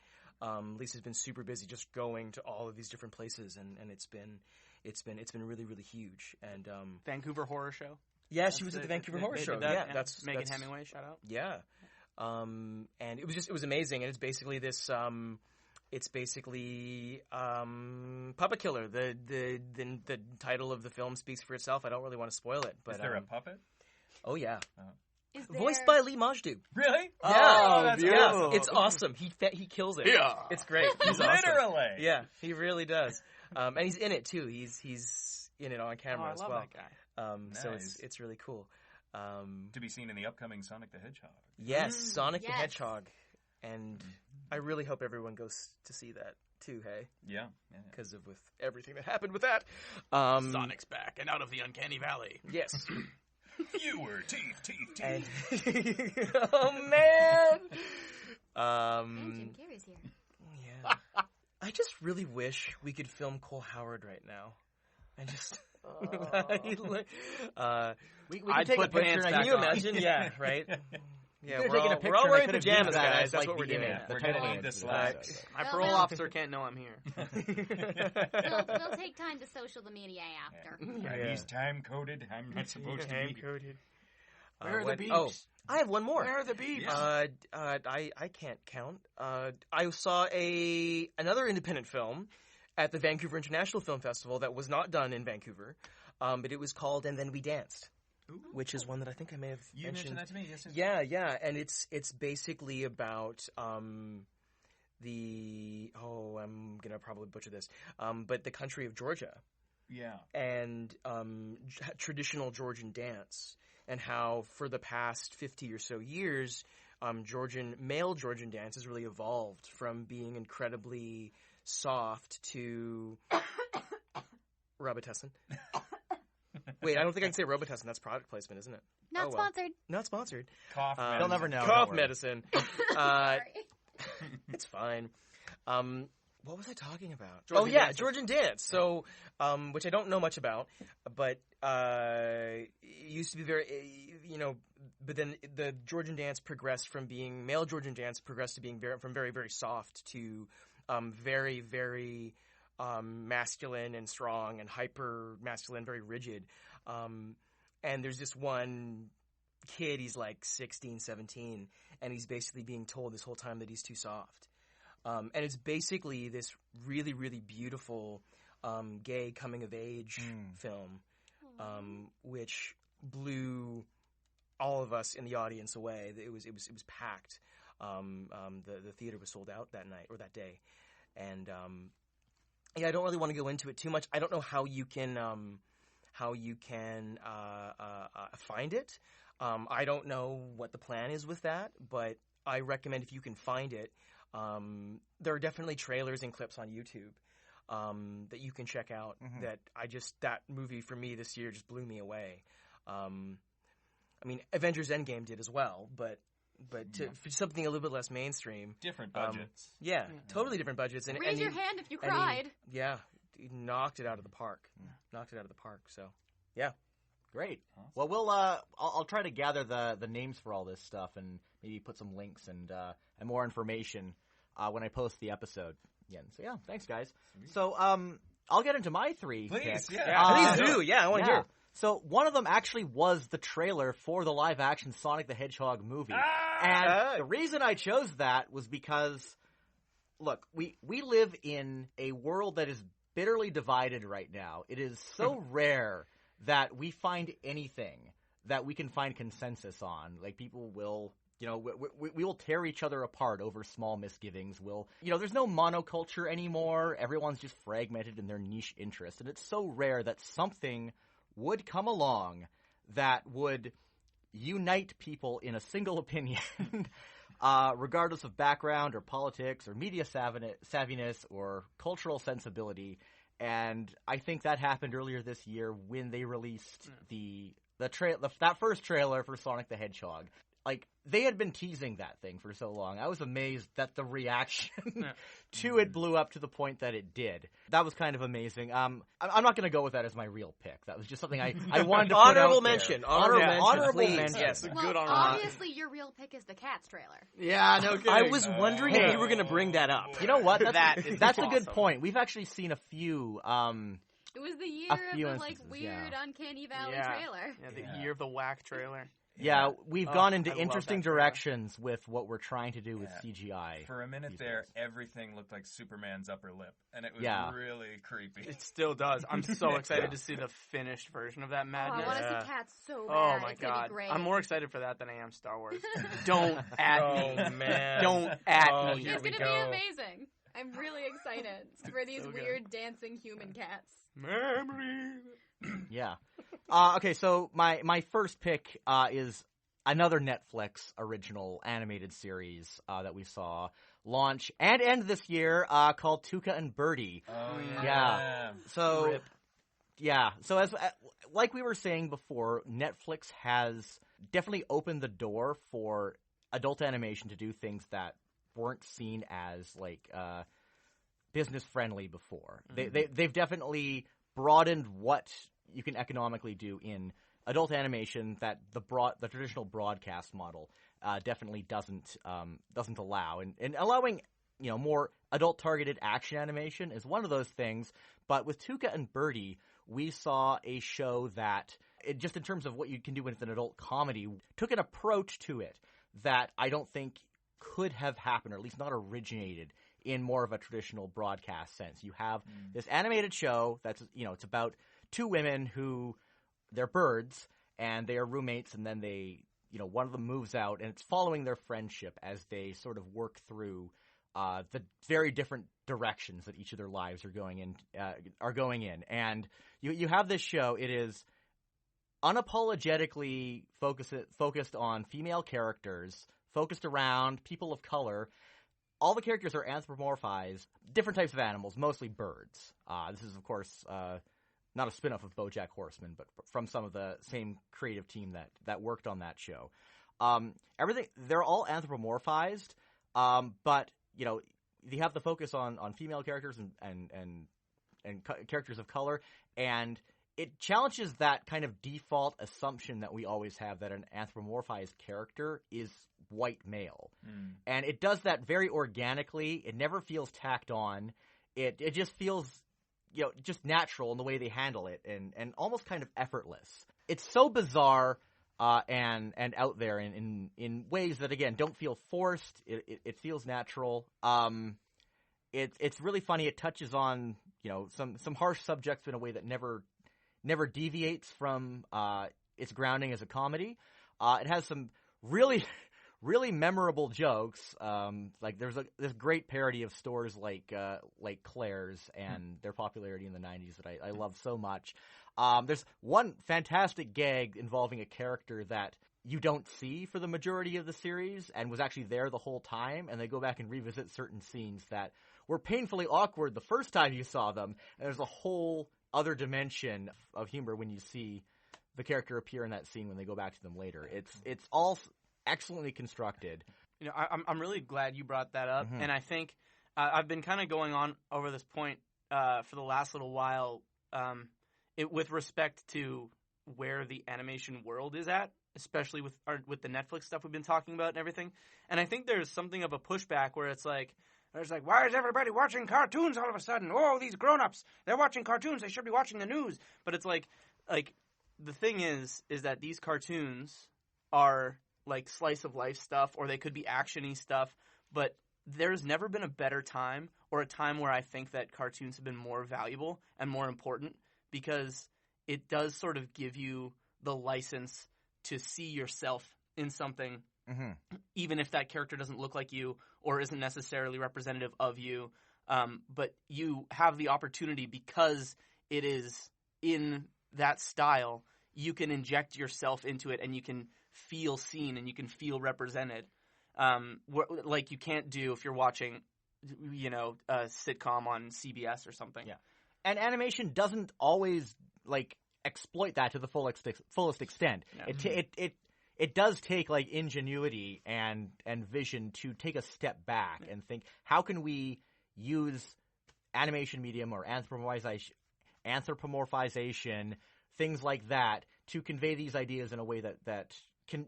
Lisa's been super busy just going to all of these different places, and it's been really, really huge. And Vancouver Horror Show. yeah, she was at the Vancouver Horror Show. Yeah, that's Megan Hemingway. Shout out. Yeah. And it was amazing. And it's basically this, Puppet Killer. The title of the film speaks for itself. I don't really want to spoil it, but Is there a puppet? Oh yeah. Is Voiced by Lee Majdu. Really? Yeah. Oh, that's beautiful. awesome. It's awesome. He kills it. Yeah. It's great. He's awesome. Literally. Yeah, he really does. And he's in it too. He's in it on camera I as love well. that guy. So Nice. it's really cool. To be seen in the upcoming Sonic the Hedgehog. Yes, Sonic the Yes. Hedgehog, and I really hope everyone goes to see that too. Hey, Yeah. because of with everything that happened with that. Sonic's back and out of the uncanny valley. Yes. Fewer teeth. And oh man. And Jim Carrey's here. Yeah. I just really wish we could film Cole Howard right now. I just. We I'd can take a put pants picture. back Can you on. imagine? Yeah, right. Yeah, Could've we're taken a all, picture we're all and I wearing could've pajamas, used that guys. as, That's like, what we're the doing. image. We're title gonna need image this for the last. episode. My Well, parole they'll- officer can't know I'm here. We'll take time to social the media after. Yeah, he's time coded. I'm not supposed to be. Coded. Where are the beeps? Oh, I have one more. Where are the beeps? I can't count. I saw another independent film at the Vancouver International Film Festival that was not done in Vancouver, but it was called And Then We Danced, which is one that I think I may have You mentioned. mentioned that to me. Yes. Yeah, and it's basically about I'm gonna probably butcher this, but the country of Georgia. Yeah. And traditional Georgian dance, and how for the past 50 or so years, male Georgian dance has really evolved from being incredibly soft to Robitussin. Wait, I don't think I can say Robitussin. That's product placement, isn't it? Not Oh, well. sponsored. Not sponsored. Cough. They'll never know. Cough don't worry. medicine. Sorry. It's fine. What was I talking about? Georgian dances. Georgian dance. So, which I don't know much about, but it used to be very, but then the Georgian dance progressed from being male Georgian dance progressed to being very, very soft to very, very masculine and strong and hyper masculine, very rigid. And there's this one kid, he's like 16, 17, and he's basically being told this whole time that he's too soft. And it's basically this really, really beautiful gay coming of age film, which blew all of us in the audience away. It was packed. The theater was sold out that night or that day, and I don't really want to go into it too much. I don't know how you can find it. I don't know what the plan is with that, but I recommend if you can find it. There are definitely trailers and clips on YouTube that you can check out. That movie for me this year just blew me away. I mean, Avengers Endgame did as well, but for something a little bit less mainstream, Different budgets. totally different budgets. And Raise your hand if you cried. he knocked it out of the park. Knocked it out of the park. So, yeah. Great. Well, I'll try to gather the names for all this stuff and maybe put some links and more information when I post the episode again. So yeah, thanks guys. So I'll get into my three Please, picks. yeah. Please do. Yeah, I want to hear. So one of them actually was the trailer for the live-action Sonic the Hedgehog movie. And the reason I chose that was because, look, we live in a world that is bitterly divided right now. It is so rare that we find anything that we can find consensus on. Like, people will... we will tear each other apart over small misgivings. There's no monoculture anymore. Everyone's just fragmented in their niche interests. And it's so rare that something would come along that would unite people in a single opinion, regardless of background or politics or media savviness or cultural sensibility. And I think that happened earlier this year when they released that first trailer for Sonic the Hedgehog. Like, they had been teasing that thing for so long. I was amazed that the reaction to it blew up to the point that it did. That was kind of amazing. I'm not going to go with that as my real pick. That was just something I wanted to put Honorable out mention. there. Honorable mention. mention. Yes. Well, obviously your real pick is the Cats trailer. Yeah, no kidding. I was wondering if you were going to bring that up. You know what? That's a good awesome. point. We've actually seen a few... it was the year of the weird yeah. Uncanny Valley trailer. Yeah, the year of the whack trailer. Yeah, we've gone into I love interesting that trailer. directions with what we're trying to do with CGI. For a minute these there, days. everything looked like Superman's upper lip, and it was really creepy. It still does. I'm so excited to see the finished version of that madness. I want to see Cats so bad. Oh my it's gonna god! be great. I'm more excited for that than I am Star Wars. Don't at me. Oh, man. Don't at me. here It's we gonna go. be amazing. I'm really excited for these so good. weird dancing human cats. Memories. Yeah. Okay, so my first pick is another Netflix original animated series that we saw launch and end this year called Tuca and Birdie. Oh, Yeah. So, Rip. yeah. So as like we were saying before, Netflix has definitely opened the door for adult animation to do things that weren't seen as like business friendly before. Mm-hmm. They've definitely broadened what you can economically do in adult animation that the traditional broadcast model definitely doesn't allow. And allowing more adult targeted action animation is one of those things. But with Tuca and Birdie, we saw a show that, just in terms of what you can do with an adult comedy, took an approach to it that I don't think could have happened, or at least not originated in more of a traditional broadcast sense. You have this animated show that's, it's about two women who, they're birds, and they are roommates, and then they, one of them moves out, and it's following their friendship as they sort of work through the very different directions that each of their lives are going in. And you have this show. It is unapologetically focused on female characters, focused around people of color. All the characters are anthropomorphized, different types of animals, mostly birds. This is, of course, not a spin-off of BoJack Horseman, but from some of the same creative team that worked on that show. They're all anthropomorphized, but, they have the focus on female characters and characters of color, and it challenges that kind of default assumption that we always have that an anthropomorphized character is white male. And it does that very organically. It never feels tacked on. It just feels, just natural in the way they handle it, and almost kind of effortless. It's so bizarre and out there in ways that, again, don't feel forced. It feels natural. It's really funny. It touches on some harsh subjects in a way that never deviates from its grounding as a comedy. It has some really really memorable jokes. Like there's this great parody of stores like Claire's and their popularity in the 90s that I love so much. There's one fantastic gag involving a character that you don't see for the majority of the series and was actually there the whole time, and they go back and revisit certain scenes that were painfully awkward the first time you saw them, and there's a whole other dimension of humor when you see the character appear in that scene when they go back to them later. It's all excellently constructed. I'm really glad you brought that up, and I think I've been kind of going on over this point for the last little while with respect to where the animation world is at, especially with the Netflix stuff we've been talking about and everything. And I think there's something of a pushback where it's like, why is everybody watching cartoons all of a sudden? Oh, these grown-ups, they're watching cartoons. They should be watching the news. But it's like the thing is that these cartoons are like slice of life stuff, or they could be actiony stuff, but there's never been a better time or a time where I think that cartoons have been more valuable and more important, because it does sort of give you the license to see yourself in something, even if that character doesn't look like you or isn't necessarily representative of you. But you have the opportunity, because it is in that style, you can inject yourself into it and you can feel seen and you can feel represented. Like you can't do if you're watching, a sitcom on CBS or something. Yeah. And animation doesn't always, like, exploit that to the fullest extent. Yeah. It does take, like, ingenuity and vision to take a step back and think, how can we use animation medium or anthropomorphization, things like that, to convey these ideas in a way that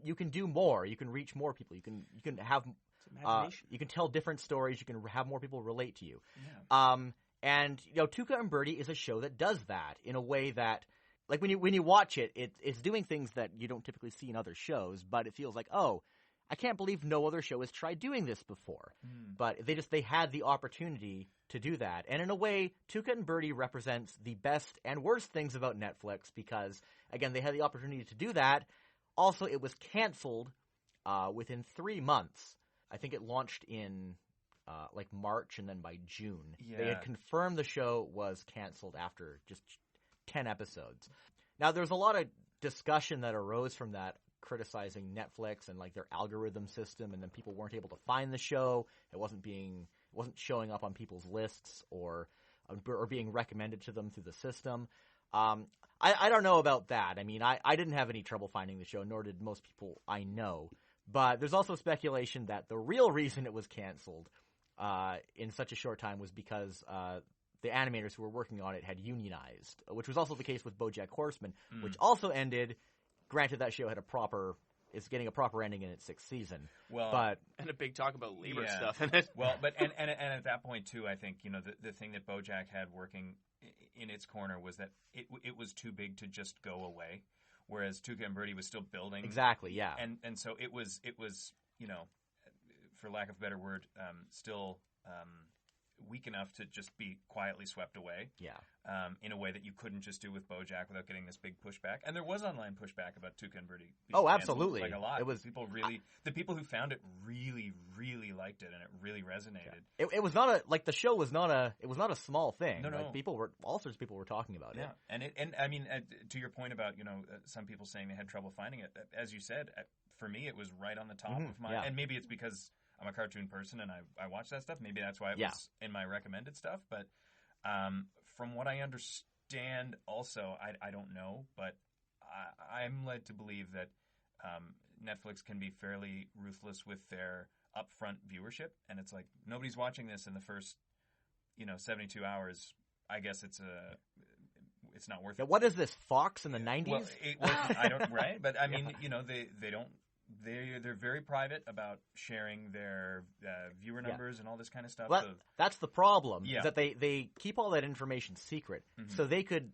you can do more. You can reach more people. You can have you can tell different stories. You can have more people relate to you. Yeah. And Tuca and Birdie is a show that does that in a way that, like, when you watch it, it's doing things that you don't typically see in other shows, but it feels like, oh, I can't believe no other show has tried doing this before. But they had the opportunity to do that. And in a way, Tuca and Birdie represents the best and worst things about Netflix, because, again, they had the opportunity to do that. Also, it was canceled within 3 months. I think it launched in like March, and then by June. Yeah. They had confirmed the show was canceled after just 10 episodes. Now, there's a lot of discussion that arose from that, criticizing Netflix and, like, their algorithm system, and then people weren't able to find the show. It wasn't showing up on people's lists or being recommended to them through the system. I don't know about that. I mean, I didn't have any trouble finding the show, nor did most people I know. But there's also speculation that the real reason it was canceled in such a short time was because the animators who were working on it had unionized, which was also the case with BoJack Horseman, which also ended. Granted, that show is getting a proper ending in its 6th season. Well, and a big talk about labor stuff in it. Well, but and at that point too, I think the thing that BoJack had working in its corner was that it was too big to just go away, whereas Tuca and Birdie was still building. Exactly, yeah. And so it was for lack of a better word, still weak enough to just be quietly swept away. Yeah. In a way that you couldn't just do with BoJack without getting this big pushback. And there was online pushback about Tuca and Birdie. Oh, absolutely. Like a lot. It was the people who found it really, really liked it, and it really resonated. Yeah. It was not the show was not a small thing. No. Like, all sorts of people were talking about it. And I mean, to your point about, some people saying they had trouble finding it, as you said, for me, it was right on the top of my, and maybe it's because I'm a cartoon person and I watch that stuff. Maybe that's why it was in my recommended stuff. But from what I understand, also, I don't know, but I'm led to believe that Netflix can be fairly ruthless with their upfront viewership. And it's like, nobody's watching this in the first, 72 hours. I guess it's not worth it. What is this, Fox in the 90s? I don't, right? But I mean, they don't. They're very private about sharing their viewer numbers and all this kind of stuff. Well, that's the problem. Yeah. Is that they keep all that information secret, so they could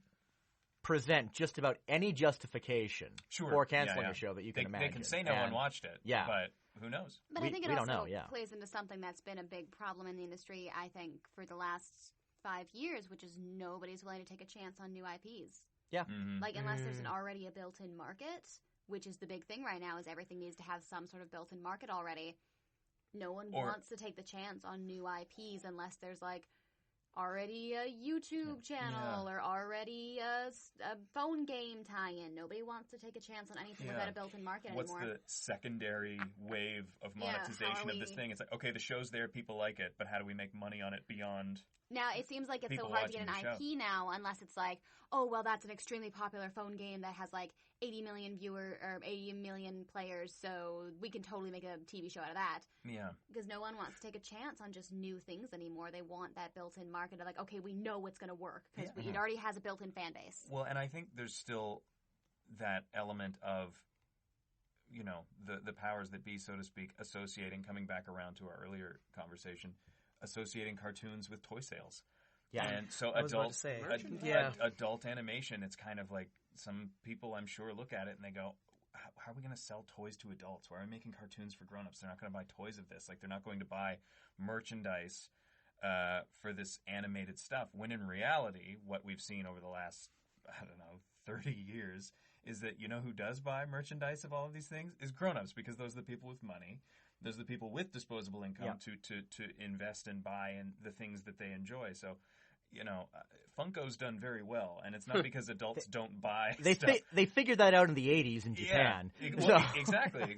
present just about any justification for canceling a show that you can imagine. They can say no one watched it, but who knows? But I think it also plays into something that's been a big problem in the industry, I think, for the last 5 years, which is nobody's willing to take a chance on new IPs. Yeah. Like, unless there's already a built-in market, which is the big thing right now, is everything needs to have some sort of built-in market already. No one wants to take the chance on new IPs unless there's, like, already a YouTube channel or already a phone game tie-in. Nobody wants to take a chance on anything without a built-in market anymore. What's the secondary wave of monetization of this thing? It's like, okay, the show's there, people like it, but how do we make money on it beyond... Now, it seems like it's so hard to get an IP now, unless it's like, oh, well, that's an extremely popular phone game that has, like, 80 million or 80 million players, so we can totally make a TV show out of that. Yeah. Because no one wants to take a chance on just new things anymore. They want that built-in market of, like, okay, we know it's going to work, because it already has a built-in fan base. Well, and I think there's still that element of, the powers that be, so to speak, associating, coming back around to our earlier conversation, associating cartoons with toy sales. Yeah. And so I was about to say. adult animation, it's kind of like some people I'm sure look at it and they go, how are we going to sell toys to adults? Why are we making cartoons for grown-ups? They're not going to buy toys of this. Like, they're not going to buy merchandise for this animated stuff. When in reality, what we've seen over the last, 30 years is that, who does buy merchandise of all of these things is grown-ups, because those are the people with money. Those are the people with disposable income to invest and buy in the things that they enjoy. So, Funko's done very well, and it's not because adults don't buy stuff. They figured that out in the 80s in Japan. Yeah, exactly.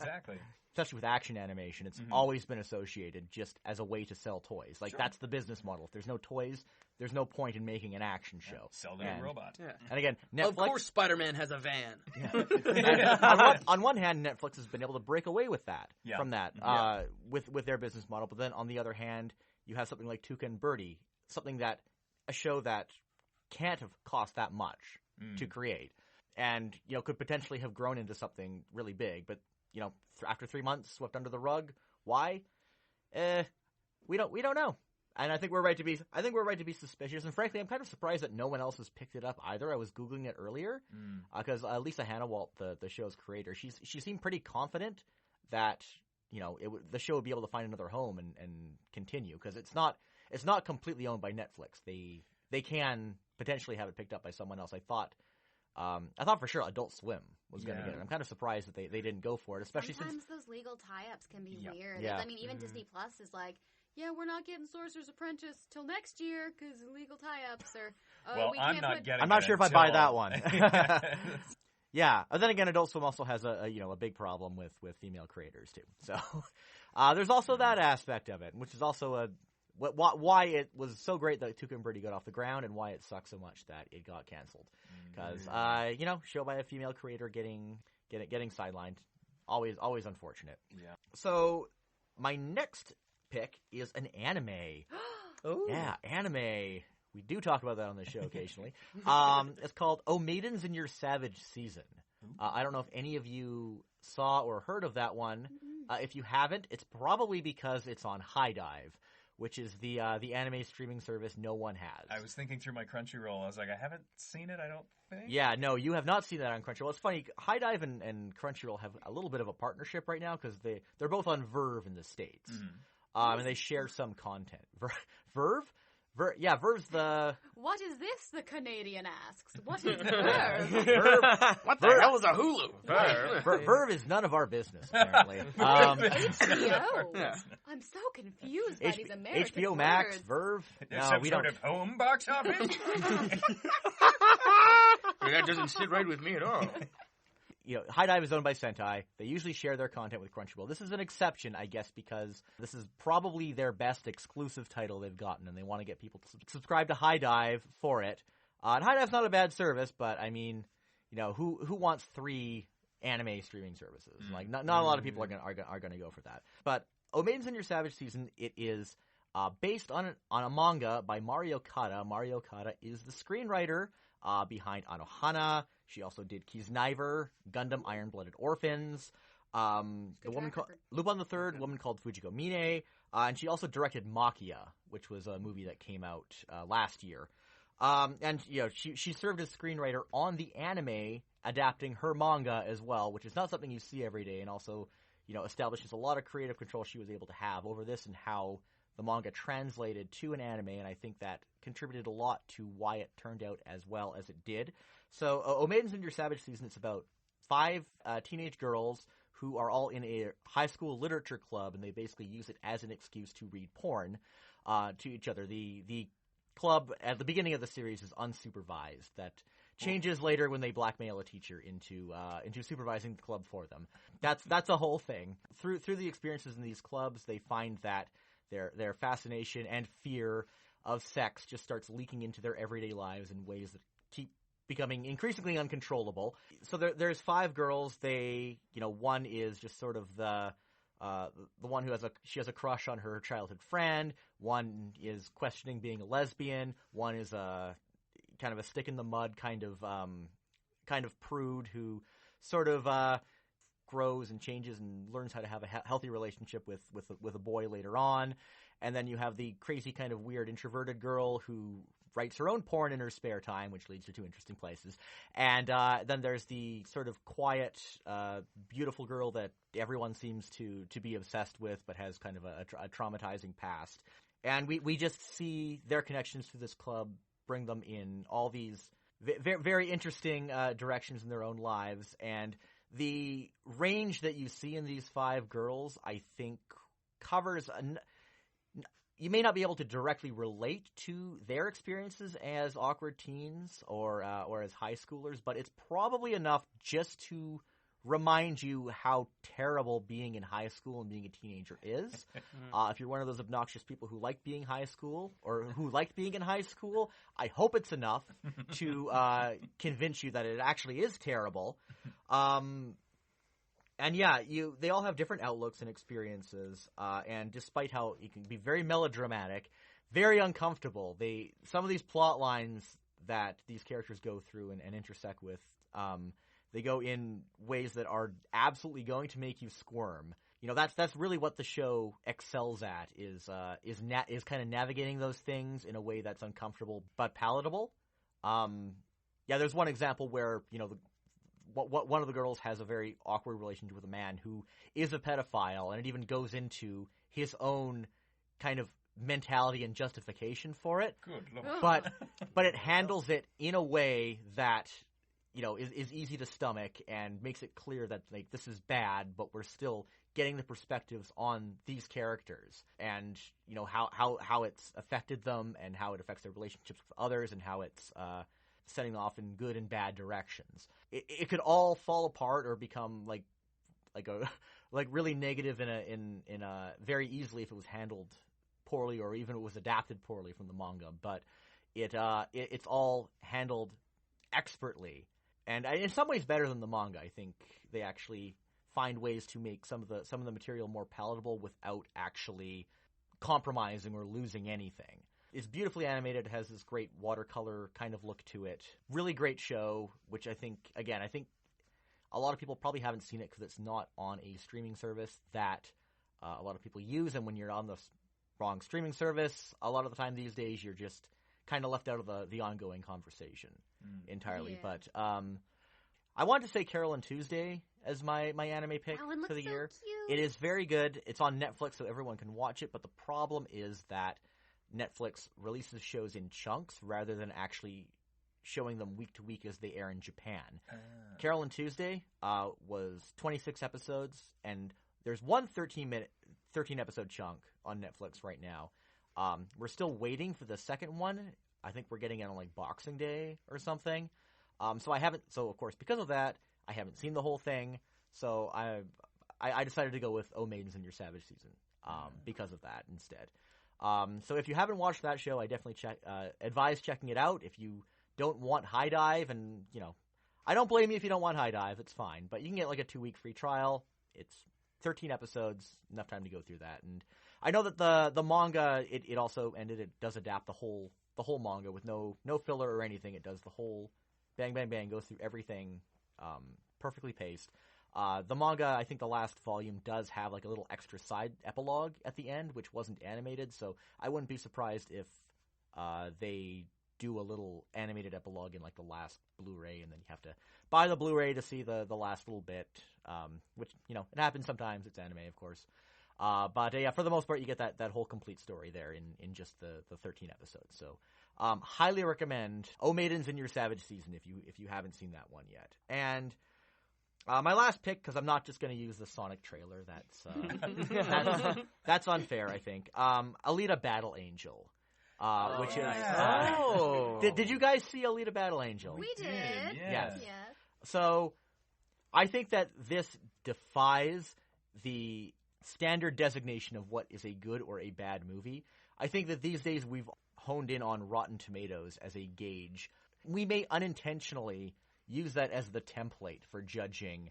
Especially with action animation, it's always been associated just as a way to sell toys. Like, that's the business model. If there's no toys, there's no point in making an action show. Sell them a robot. Yeah. And again, Netflix... Of course Spider-Man has a van. on one hand, Netflix has been able to break away with that, from that, with their business model. But then on the other hand, you have something like Tuca and Birdie, a show that can't have cost that much to create, and could potentially have grown into something really big. But after 3 months, swept under the rug. Why? We don't know. And I think we're right to be suspicious. And frankly, I'm kind of surprised that no one else has picked it up either. I was Googling it earlier because Lisa Hannawalt, the show's creator, she seemed pretty confident that the show would be able to find another home and continue, because it's not completely owned by Netflix. They can potentially have it picked up by someone else. I thought for sure Adult Swim was going to get it. I'm kind of surprised that they didn't go for it, especially sometimes those legal tie-ups can be weird. Yeah. I mean, even Disney Plus is like, we're not getting Sorcerer's Apprentice till next year because legal tie-ups are. I'm not sure if I buy that one. Yeah, and then again, Adult Swim also has a big problem with female creators too. So there's also that aspect of it, which is also why it was so great that Tuca and Birdie got off the ground, and why it sucks so much that it got canceled. Because show by a female creator getting sidelined, always unfortunate. Yeah. So my next pick is an anime. Oh. Yeah, anime. We do talk about that on the show occasionally. It's called Oh Maidens in Your Savage Season. I don't know if any of you saw or heard of that one. If you haven't, it's probably because it's on High Dive, which is the anime streaming service no one has. I was thinking through my Crunchyroll. I was like, I haven't seen it, I don't think. Yeah, no, you have not seen that on Crunchyroll. It's funny, High Dive and Crunchyroll have a little bit of a partnership right now because they're both on Verve in the States. And they share some content. Verve? Verve's the... What is this, the Canadian asks? What is Verve? What the hell is a Hulu? Verve is none of our business, apparently. HBO? Yeah. I'm so confused by these American HBO Max, words. Verve? There's some sort of home box office? That doesn't sit right with me at all. High Dive is owned by Sentai. They usually share their content with Crunchyroll. This is an exception, I guess, because this is probably their best exclusive title they've gotten, and they want to get people to subscribe to High Dive for it. And High Dive's not a bad service, but I mean, who wants 3 anime streaming services? Like, not a lot of people are going to go for that. But Oh Maidens in Your Savage Season, it is based on a manga by Mario Kata. Mario Kata is the screenwriter behind Anohana. She also did Kiznaiver, Gundam Iron-Blooded Orphans, the woman called Lupin the Third, woman called Fujiko Mine, and she also directed Makia, which was a movie that came out last year. And she served as screenwriter on the anime, adapting her manga as well, which is not something you see every day, and also establishes a lot of creative control she was able to have over this and how the manga translated to an anime, and I think that contributed a lot to why it turned out as well as it did. So, Oh Maidens in Your Savage Season, it's about 5 teenage girls who are all in a high school literature club, and they basically use it as an excuse to read porn to each other. The club at the beginning of the series is unsupervised. That changes later when they blackmail a teacher into supervising the club for them. That's a whole thing. Through the experiences in these clubs, they find that their fascination and fear of sex just starts leaking into their everyday lives in ways that keep becoming increasingly uncontrollable. So there's 5 girls. They, one is just sort of the one who has a crush on her childhood friend. One is questioning being a lesbian. One is a kind of a stick in the mud kind of prude who sort of grows and changes and learns how to have a healthy relationship with a boy later on. And then you have the crazy kind of weird introverted girl who writes her own porn in her spare time, which leads her to interesting places. And then there's the sort of quiet, beautiful girl that everyone seems to be obsessed with, but has kind of a traumatizing past. And we just see their connections to this club bring them in all these very interesting directions in their own lives. And the range that you see in these 5 girls, I think, covers you may not be able to directly relate to their experiences as awkward teens or as high schoolers, but it's probably enough just to remind you how terrible being in high school and being a teenager is. If you're one of those obnoxious people who like being high school or who liked being in high school, I hope it's enough to convince you that it actually is terrible. And yeah, they all have different outlooks and experiences, and despite how it can be very melodramatic, very uncomfortable, some of these plot lines that these characters go through and intersect with, they go in ways that are absolutely going to make you squirm. You know, that's really what the show excels at, is kind of navigating those things in a way that's uncomfortable but palatable. Yeah, there's one example where, you know, one of the girls has a very awkward relationship with a man who is a pedophile, and it even goes into his own kind of mentality and justification for it. Good Lord. But it handles it in a way that, you know, is easy to stomach and makes it clear that, like, this is bad, but we're still getting the perspectives on these characters and, you know, how it's affected them and how it affects their relationships with others and how it's setting off in good and bad directions. It could all fall apart or become like really negative in a very easily if it was handled poorly or even it was adapted poorly from the manga. But it's all handled expertly, and in some ways better than the manga. I think they actually find ways to make some of the material more palatable without actually compromising or losing anything. It's beautifully animated, has this great watercolor kind of look to it. Really great show, which I think a lot of people probably haven't seen it because it's not on a streaming service that a lot of people use. And when you're on the wrong streaming service, a lot of the time these days you're just kind of left out of the ongoing conversation entirely. Yeah. But I wanted to say Carol and Tuesday as my anime pick That one for the looks so year. cute. It is very good. It's on Netflix, so everyone can watch it. But the problem is that Netflix releases shows in chunks rather than actually showing them week to week as they air in Japan. Carol and Tuesday was 26 episodes, and there's one 13-episode chunk on Netflix right now. We're still waiting for the second one. I think we're getting it on like Boxing Day or something. So of course, because of that, I haven't seen the whole thing. So I decided to go with Oh Maidens in Your Savage Season because of that instead. So if you haven't watched that show, I definitely advise checking it out. If you don't want High Dive, and, you know, I don't blame you if you don't want High Dive, it's fine. But you can get like a 2-week free trial. It's 13 episodes, enough time to go through that. And I know that the manga, it also ended. It does adapt the whole manga with no filler or anything. It does the whole bang, bang, bang, goes through everything perfectly paced. The manga, I think the last volume does have like a little extra side epilogue at the end, which wasn't animated, so I wouldn't be surprised if they do a little animated epilogue in like the last Blu-ray, and then you have to buy the Blu-ray to see the last little bit, which, you know, it happens sometimes. It's anime, of course. But yeah, for the most part, you get that whole complete story there in just the 13 episodes. So highly recommend Oh Maidens in Your Savage Season if you haven't seen that one yet. And my last pick, because I'm not just going to use the Sonic trailer. That's unfair, I think. Alita Battle Angel, which is. Did you guys see Alita Battle Angel? We did. Yes. Yes. So, I think that this defies the standard designation of what is a good or a bad movie. I think that these days we've honed in on Rotten Tomatoes as a gauge. We may unintentionally use that as the template for judging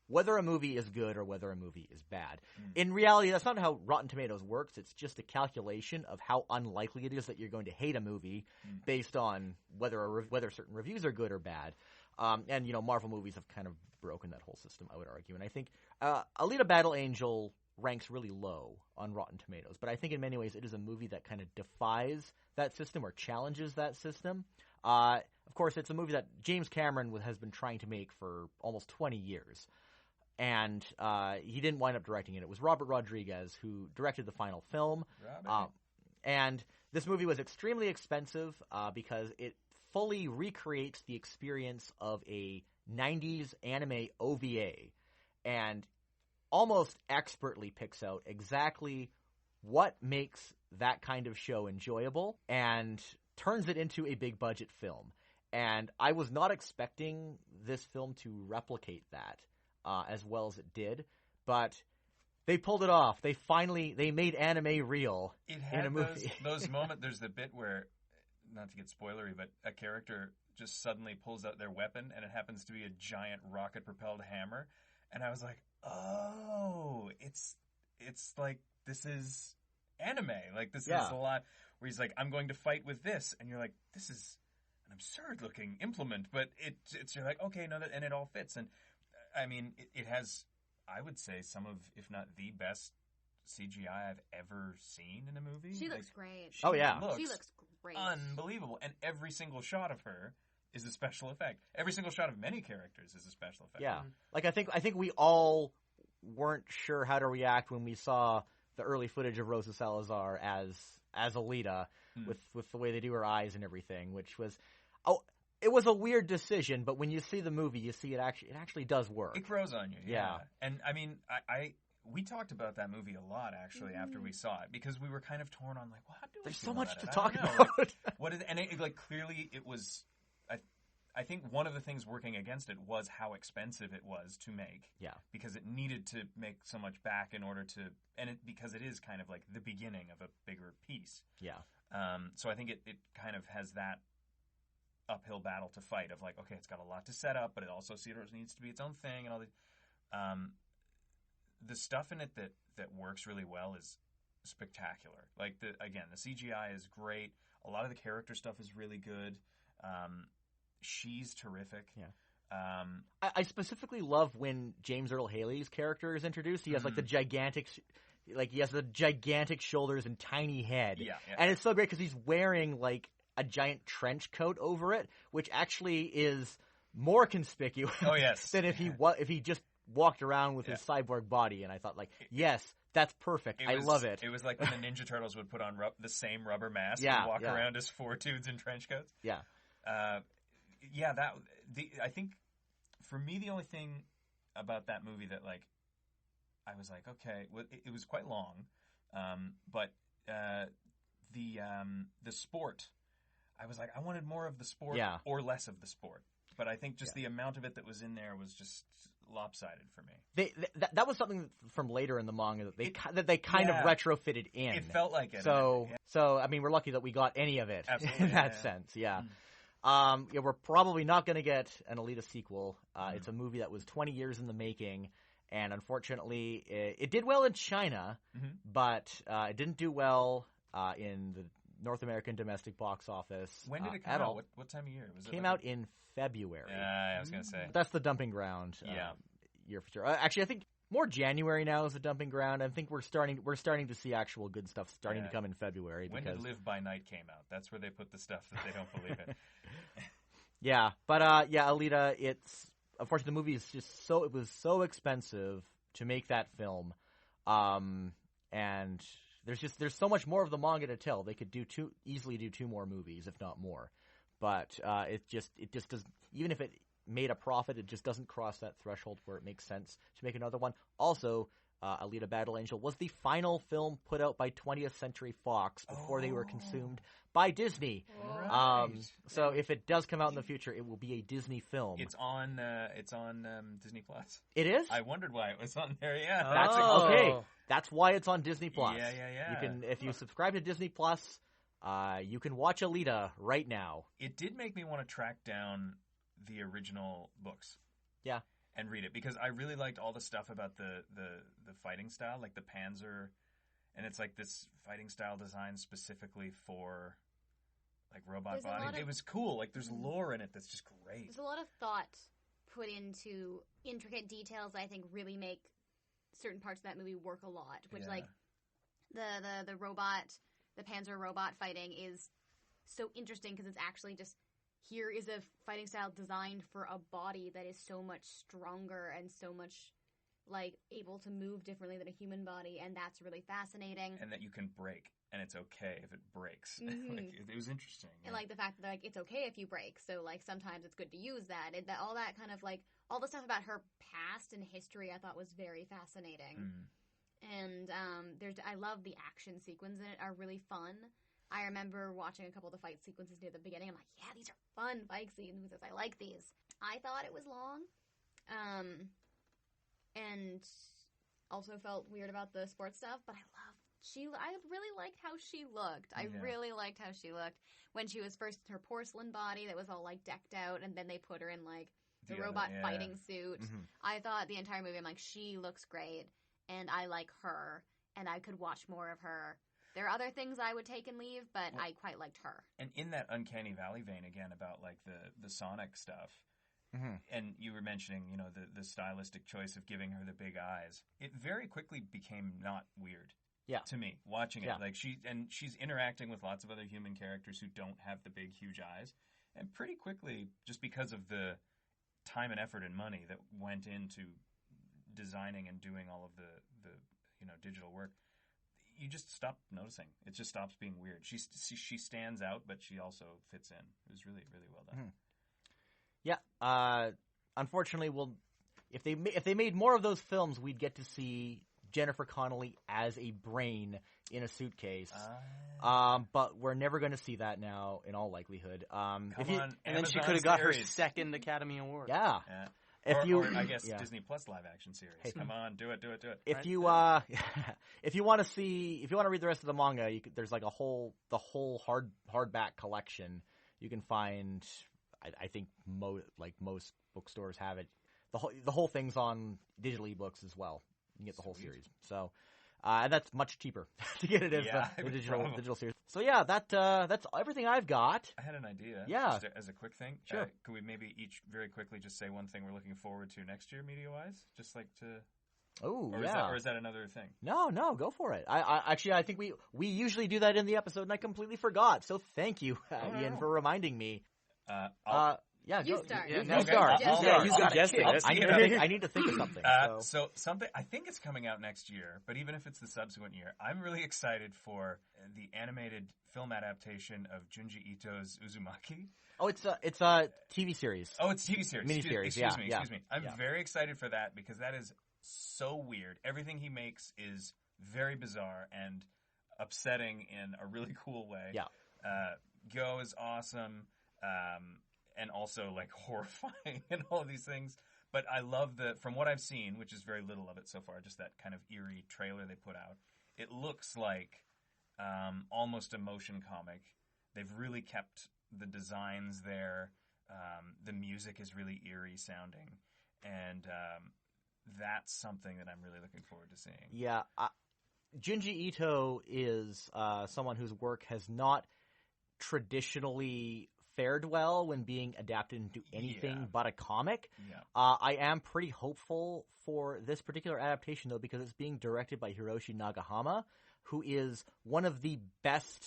whether a movie is good or whether a movie is bad. In reality, that's not how Rotten Tomatoes works. It's just a calculation of how unlikely it is that you're going to hate a movie based on whether certain reviews are good or bad. And, you know, Marvel movies have kind of broken that whole system, I would argue. And I think Alita Battle Angel ranks really low on Rotten Tomatoes. But I think in many ways it is a movie that kind of defies that system or challenges that system. Of course, it's a movie that James Cameron has been trying to make for almost 20 years. And he didn't wind up directing it. It was Robert Rodriguez who directed the final film. And this movie was extremely expensive because it fully recreates the experience of a 90s anime OVA and almost expertly picks out exactly what makes that kind of show enjoyable and turns it into a big budget film. And I was not expecting this film to replicate that as well as it did, but they pulled it off. They made anime real in a movie. those moments. There's the bit where, not to get spoilery, but a character just suddenly pulls out their weapon, and it happens to be a giant rocket-propelled hammer. And I was like, oh, it's like, this is anime. Like, this is a lot where he's like, I'm going to fight with this. And you're like, this is an absurd-looking implement. But it's you're like, okay, no, and it all fits. And, I mean, it has, I would say, some of, if not the best CGI I've ever seen in a movie. She looks great. Oh, yeah. She looks great. Unbelievable. And every single shot of her is a special effect. Every single shot of many characters is a special effect. Yeah. Like, I think we all weren't sure how to react when we saw the early footage of Rosa Salazar as Alita with the way they do her eyes and everything, which was... It was a weird decision, but when you see the movie, you see it actually does work. It grows on you, yeah. And I mean, we talked about that movie a lot actually after we saw it because we were kind of torn on like, well, how do we There's feel so much about to it? talk I don't know. about. And it like clearly it was. I think one of the things working against it was how expensive it was to make. Yeah. Because it needed to make so much back in order to, because it is kind of like the beginning of a bigger piece. Yeah. So I think it kind of has that uphill battle to fight of like, okay, it's got a lot to set up, but it also needs to be its own thing and all the stuff in it that works really well is spectacular. Like the CGI is great. A lot of the character stuff is really good. She's terrific. Yeah. I specifically love when James Earl Haley's character is introduced. He has like the gigantic shoulders and tiny head. Yeah. And it's so great because he's wearing like a giant trench coat over it, which actually is more conspicuous than if he just walked around with his cyborg body. And I thought, like, yes, that's perfect. I love it. It was like when the Ninja Turtles would put on the same rubber mask and walk around as four dudes in trench coats. Yeah. I think for me the only thing about that movie that like I was like, okay, well, it was quite long, but the sport. I was like, I wanted more of the sport or less of the sport. But I think just the amount of it that was in there was just lopsided for me. That was something from later in the manga that they kind of retrofitted in. It felt like it. So I mean, we're lucky that we got any of it in that sense. Yeah. We're probably not going to get an Alita sequel. It's a movie that was 20 years in the making, and unfortunately, it did well in China, but it didn't do well in the North American domestic box office. When did it come out? What time of year? Was it came out in February. Yeah, I was going to say. But that's the dumping ground year for sure. Actually, I think more January now is the dumping ground. I think we're starting to see actual good stuff starting to come in February. When did Live by Night came out? That's where they put the stuff that they don't believe in. Yeah, but Alita, unfortunately the movie is just it was so expensive to make that film. And there's so much more of the manga to tell. They could easily do 2 more movies, if not more. But it just does. Even if it made a profit, it just doesn't cross that threshold where it makes sense to make another one. Also, Alita Battle Angel was the final film put out by 20th Century Fox before they were consumed by Disney. Right. So if it does come out in the future, it will be a Disney film. It's on Disney Plus. It is? I wondered why it was on there. Yeah, that's okay. That's why it's on Disney Plus. Yeah. You can, if you subscribe to Disney Plus, you can watch Alita right now. It did make me want to track down the original books. Yeah. And read it because I really liked all the stuff about the fighting style, like the Panzer, and it's like this fighting style designed specifically for like robot body. It was cool. Like there's lore in it that's just great. There's a lot of thought put into intricate details that I think really make certain parts of that movie work a lot, which like the robot, the Panzer robot fighting is so interesting because it's actually just, here is a fighting style designed for a body that is so much stronger and so much like able to move differently than a human body, and that's really fascinating. And that you can break, and it's okay if it breaks. Like, it was interesting. And like the fact that like it's okay if you break, so like sometimes it's good to use that. All that kind of like all the stuff about her past and history, I thought was very fascinating. And I love the action sequences in it are really fun. I remember watching a couple of the fight sequences near the beginning. I'm like, yeah, these are fun fight sequences. I like these. I thought it was long. And also felt weird about the sports stuff, but I really liked how she looked. I really liked how she looked when she was first her porcelain body that was all like decked out, and then they put her in like the robot fighting suit. I thought the entire movie, I'm like, she looks great, and I like her, and I could watch more of her. There are other things I would take and leave, but I quite liked her. And in that Uncanny Valley vein again about like the Sonic stuff, and you were mentioning, you know, the stylistic choice of giving her the big eyes. It very quickly became not weird. To me, watching it. Like she's interacting with lots of other human characters who don't have the big, huge eyes. And pretty quickly, just because of the time and effort and money that went into designing and doing all of the digital work, you just stop noticing. It just stops being weird. She stands out, but she also fits in. It was really, really well done. Yeah. Unfortunately, if they made more of those films, we'd get to see Jennifer Connelly as a brain in a suitcase. But we're never going to see that now, in all likelihood. And then she could have got her second Academy Award. Yeah. Or I guess Disney Plus live action series. Hey, come on, do it. If you want to read the rest of the manga, there's like the whole hardback collection. You can find. I think most bookstores have it. The whole thing's on digital ebooks as well. You can get the whole series. So, and that's much cheaper to get it as the digital series. So yeah, that's everything I've got. I had an idea. Yeah. Just as a quick thing. Sure. Could we maybe each very quickly just say one thing we're looking forward to next year, media-wise? Just like to. Oh, or is that another thing? No, go for it. I think we usually do that in the episode, and I completely forgot. So thank you, Ian, for reminding me. You start. You start. You suggested this. I need to think of something. So something, I think it's coming out next year, but even if it's the subsequent year, I'm really excited for the animated film adaptation of Junji Ito's Uzumaki. Oh, it's a TV series. Oh, it's a TV series. Miniseries. Excuse me. I'm very excited for that because that is so weird. Everything he makes is very bizarre and upsetting in a really cool way. Yeah. Go is awesome. And also like horrifying and all of these things. But I love from what I've seen, which is very little of it so far, just that kind of eerie trailer they put out, it looks like almost a motion comic. They've really kept the designs there. The music is really eerie sounding. And that's something that I'm really looking forward to seeing. Yeah. Junji Ito is someone whose work has not traditionally fared well when being adapted into anything but a comic. Yeah. I am pretty hopeful for this particular adaptation, though, because it's being directed by Hiroshi Nagahama, who is one of the best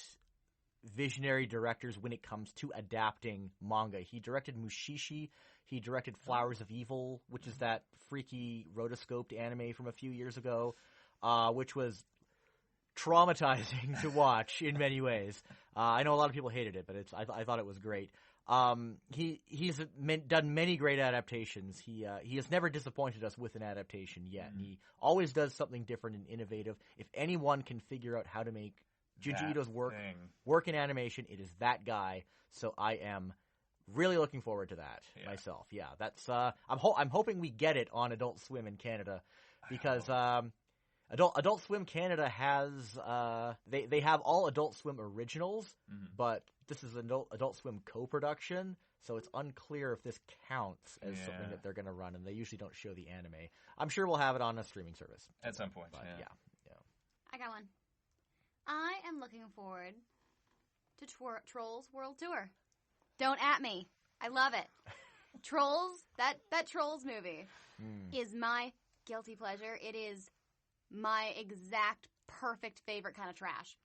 visionary directors when it comes to adapting manga. He directed Mushishi. He directed Flowers of Evil, which is that freaky rotoscoped anime from a few years ago, which was traumatizing to watch in many ways. I know a lot of people hated it, but I thought it was great. He's done many great adaptations. He has never disappointed us with an adaptation yet, and he always does something different and innovative. If anyone can figure out how to make Junji Ito's work in animation, it is that guy. So I am really looking forward to that myself. Yeah, that's I'm hoping we get it on Adult Swim in Canada because Adult Swim Canada has they have all Adult Swim originals, but this is an Adult Swim co-production, so it's unclear if this counts as something that they're going to run, and they usually don't show the anime. I'm sure we'll have it on a streaming service at some point. But, yeah. I got one. I am looking forward to Trolls World Tour. Don't at me. I love it. Trolls, that Trolls movie is my guilty pleasure. It is my exact perfect favorite kind of trash.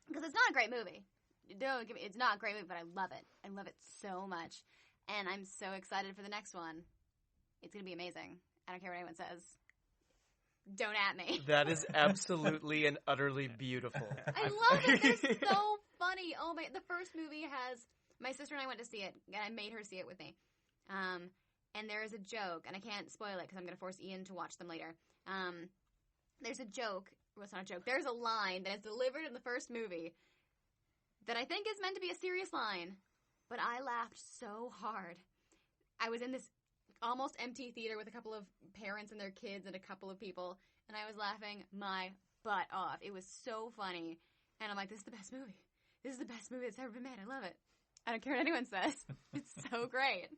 Because it's not a great movie. It's not a great movie, but I love it. I love it so much. And I'm so excited for the next one. It's going to be amazing. I don't care what anyone says. Don't at me. That is absolutely and utterly beautiful. I love it. They're so funny. Oh my! The first movie has my sister and I went to see it, and I made her see it with me. And there is a joke, and I can't spoil it because I'm going to force Ian to watch them later. There's a joke. Well, it's not a joke. There's a line that is delivered in the first movie that I think is meant to be a serious line, but I laughed so hard. I was in this almost empty theater with a couple of parents and their kids and a couple of people, and I was laughing my butt off. It was so funny, and I'm like, this is the best movie. This is the best movie that's ever been made. I love it. I don't care what anyone says. It's so great.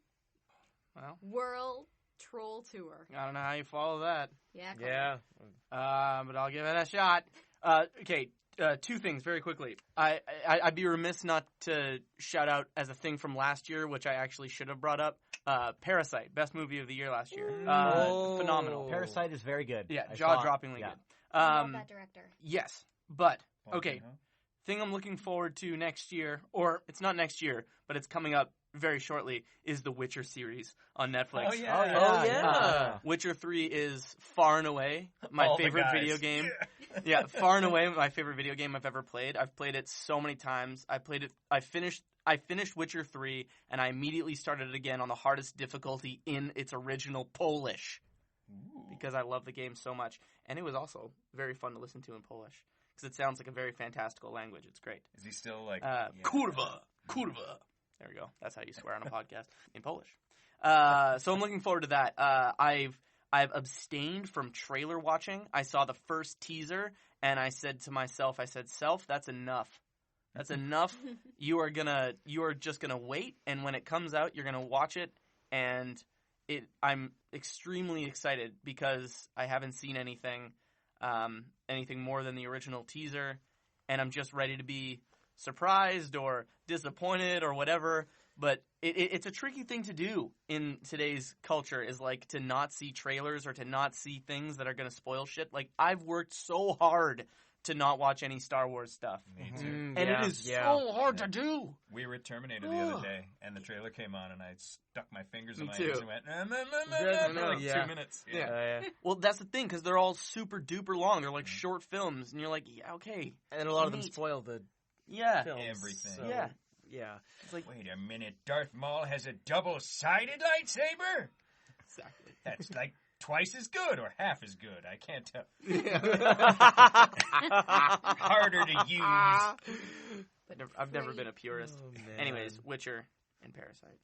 Well, World Troll Tour. I don't know how you follow that. Yeah. Cool. Yeah. But I'll give it a shot. Okay, two things very quickly. I'd be remiss not to shout out as a thing from last year, which I actually should have brought up. Parasite, best movie of the year last year. Phenomenal. Parasite is very good. Yeah, jaw-droppingly good. I love that director. Yes, but okay. Thing I'm looking forward to next year, or it's not next year, but it's coming up very shortly, is the Witcher series on Netflix. Oh, yeah. Oh, yeah. Witcher 3 is far and away my favorite video game. Yeah, far and away my favorite video game I've ever played. I've played it so many times. I finished Witcher 3, and I immediately started it again on the hardest difficulty in its original Polish. Ooh. Because I love the game so much. And it was also very fun to listen to in Polish. Because it sounds like a very fantastical language. It's great. Is he still like... Kurwa. There we go. That's how you swear on a podcast in Polish. So I'm looking forward to that. I've abstained from trailer watching. I saw the first teaser, and I said to myself, Self, that's enough. That's enough. You are just gonna wait, and when it comes out, you're gonna watch it, and I'm extremely excited because I haven't seen anything more than the original teaser, and I'm just ready to be surprised or disappointed or whatever. But it's a tricky thing to do in today's culture, is like to not see trailers or to not see things that are going to spoil shit. Like, I've worked so hard to not watch any Star Wars stuff. Me too. And it is so hard to do. We were Terminator the other day, and the trailer came on, and I stuck my fingers in my too. ears and went, for like 2 minutes. Yeah. Well, that's the thing, because they're all super duper long. They're like short films, and you're like, yeah, okay. And a lot of them spoil the films. Everything. So, yeah. It's like, wait a minute, Darth Maul has a double-sided lightsaber? Exactly. That's like twice as good or half as good. I can't tell. Harder to use. I've never been a purist. Oh, Anyways, Witcher and Parasite.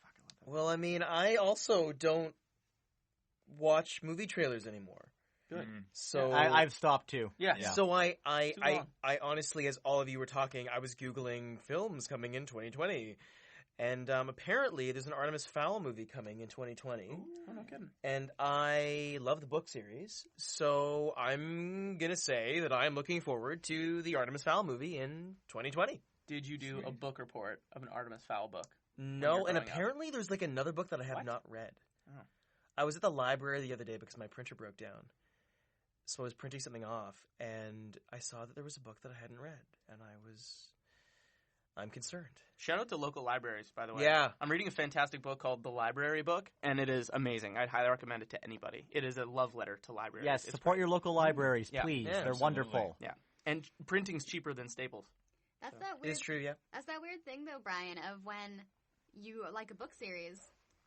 Fucking love that. Well, I mean, I also don't watch movie trailers anymore. Good. So I've stopped too. Yeah. So I honestly, as all of you were talking, I was Googling films coming in 2020. And apparently there's an Artemis Fowl movie coming in 2020. Ooh, no kidding. And I love the book series. So I'm going to say that I'm looking forward to the Artemis Fowl movie in 2020. Did you do a book report of an Artemis Fowl book? No, and apparently there's like another book that I have not read. Oh. I was at the library the other day because my printer broke down. So I was printing something off, and I saw that there was a book that I hadn't read, and I'm concerned. Shout out to local libraries, by the way. Yeah. I'm reading a fantastic book called The Library Book, and it is amazing. I'd highly recommend it to anybody. It is a love letter to libraries. Yes, It's support great. your local libraries, Yeah. please. Yeah, They're absolutely. wonderful. Yeah. And printing's cheaper than Staples. That's that weird. It's true, yeah. That's that weird thing, though, Brian, of when you like a book series,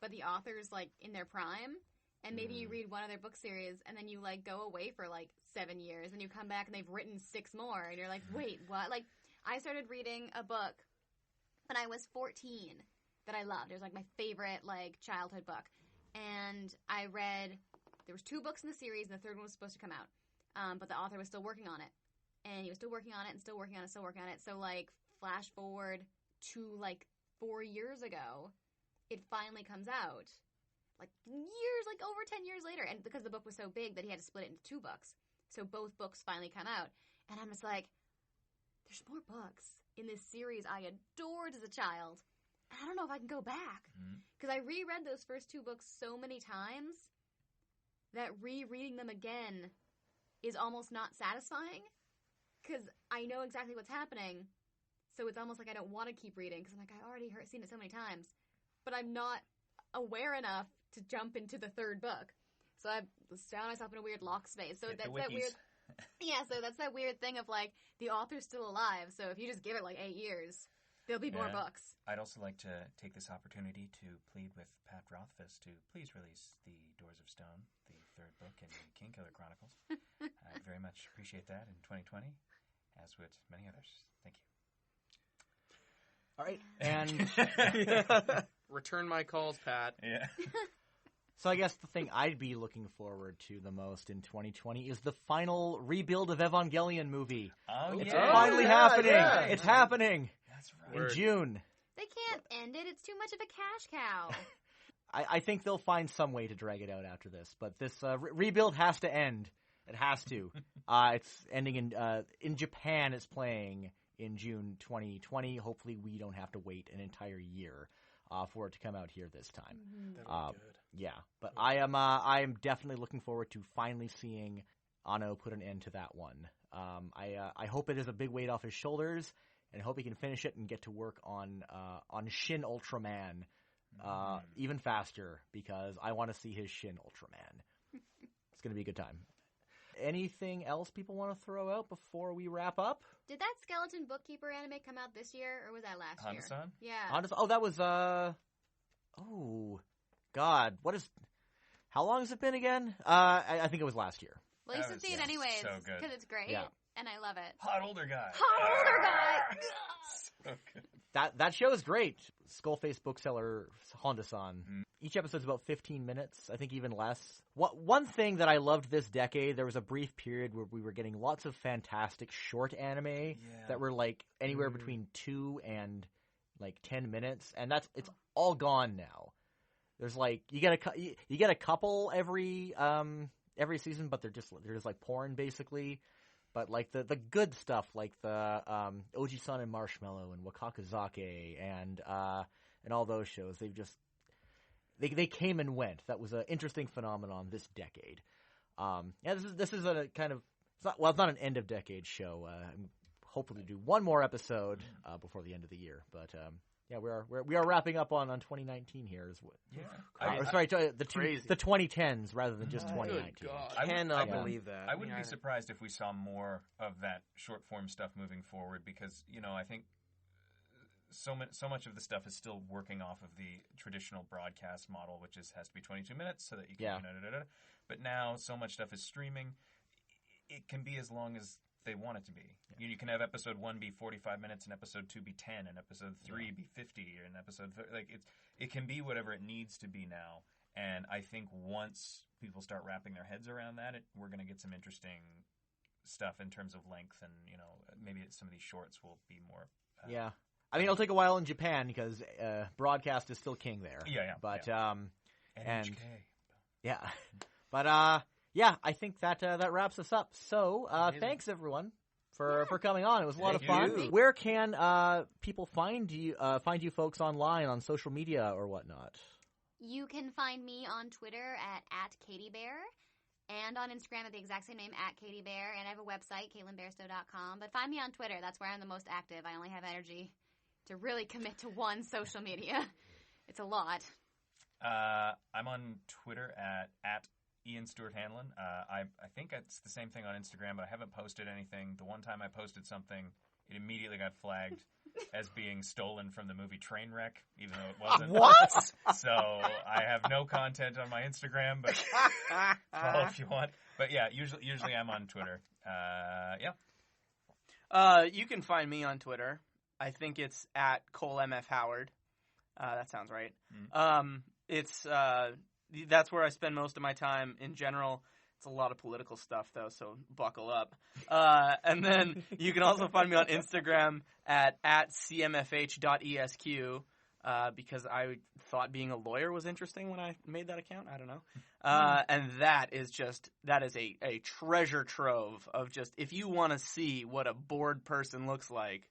but the author's like in their prime, and maybe you read one of their book series, and then you like go away for like 7 years, and you come back and they've written 6 more, and you're like, wait, what? Like, I started reading a book when I was 14 that I loved. It was like my favorite like childhood book, and I read. There was 2 books in the series, and the third one was supposed to come out, but the author was still working on it. And he was still working on it and still working on it, still working on it. So, like, flash forward to, like, 4 years ago, it finally comes out. Like, years, like, over 10 years later. And because the book was so big that he had to split it into 2 books. So both books finally come out. And I'm just like, there's more books in this series I adored as a child. And I don't know if I can go back. Because I reread those first 2 books so many times that rereading them again is almost not satisfying because I know exactly what's happening. So it's almost like I don't want to keep reading because I'm like, I already seen it so many times. But I'm not aware enough to jump into the third book. So I found myself in a weird lock space. So that's that weird... Yeah, so that's that weird thing of, like, the author's still alive. So if you just give it, like, 8 years, there'll be more books. I'd also like to take this opportunity to plead with Pat Rothfuss to please release The Doors of Stone, the third book in the Kingkiller Chronicles. I'd very much appreciate that in 2020, as would many others. Thank you. All right, and return my calls, Pat. Yeah. So I guess the thing I'd be looking forward to the most in 2020 is the final rebuild of Evangelion movie. Oh, it's yeah. finally happening. Yeah. It's happening. That's right. In June. They can't end it. It's too much of a cash cow. I think they'll find some way to drag it out after this, but this rebuild has to end. It has to. It's ending in Japan. It's playing in June 2020. Hopefully, we don't have to wait an entire year for it to come out here this time. That'll be good. Yeah, but I am definitely looking forward to finally seeing Anno put an end to that one. I hope it is a big weight off his shoulders, and I hope he can finish it and get to work on Shin Ultraman even faster, because I want to see his Shin Ultraman. It's going to be a good time. Anything else people want to throw out before we wrap up? Did that Skeleton Bookkeeper anime come out this year, or was that last year? Hana-san? Yeah. Oh, that was oh, God, how long has it been again? I think it was last year. Well, you should see it anyways, so good. because it's great, Yeah. and I love it. Hot older guy. Hot older guy! So good. That show is great. Skullface bookseller Honda-san. Each episode's about 15 minutes, I think even less. One thing that I loved this decade, there was a brief period where we were getting lots of fantastic short anime that were like anywhere between 2 and like 10 minutes, and it's all gone now. There's like you get a couple every season, but they're just like porn basically. But like the good stuff, like the Oji-san and Marshmallow and Wakakazake and all those shows, they came and went. That was an interesting phenomenon this decade. This is a kind of it's not an end of decade show. I'm hoping to do one more episode before the end of the year, but yeah, we are wrapping up on 2019 here. Sorry, the 2010s rather than just 2019. I cannot believe that. I wouldn't be surprised if we saw more of that short form stuff moving forward, because I think so much of the stuff is still working off of the traditional broadcast model, which has to be 22 minutes so that you can But now so much stuff is streaming. It can be as long as they want it to be. Yeah. You can have episode 1 be 45 minutes and episode 2 be 10 and episode 3 be 50 and episode it can be whatever it needs to be now. And I think once people start wrapping their heads around that, we're going to get some interesting stuff in terms of length, and maybe some of these shorts will be more. Yeah, I mean it'll take a while in Japan because broadcast is still king there. Yeah. But NHK. Yeah, but yeah, I think that wraps us up. So, thanks everyone for coming on. It was a lot of fun. You. Where can people find you folks online on social media or whatnot? You can find me on Twitter at @KatieBear and on Instagram at the exact same name @KatieBear, and I have a website, CaitlynBairstow.com. But find me on Twitter. That's where I'm the most active. I only have energy to really commit to one social media. It's a lot. I'm on Twitter at Ian Stewart Hanlin. I think it's the same thing on Instagram, but I haven't posted anything. The one time I posted something, it immediately got flagged as being stolen from the movie Trainwreck, even though it wasn't. What? So I have no content on my Instagram, but follow if you want. But yeah, usually I'm on Twitter. You can find me on Twitter. I think it's at ColeMFHoward. That sounds right. It's that's where I spend most of my time in general. It's a lot of political stuff, though, so buckle up. And then you can also find me on Instagram at cmfh.esq because I thought being a lawyer was interesting when I made that account. I don't know. And that is a treasure trove of just, if you want to see what a bored person looks like,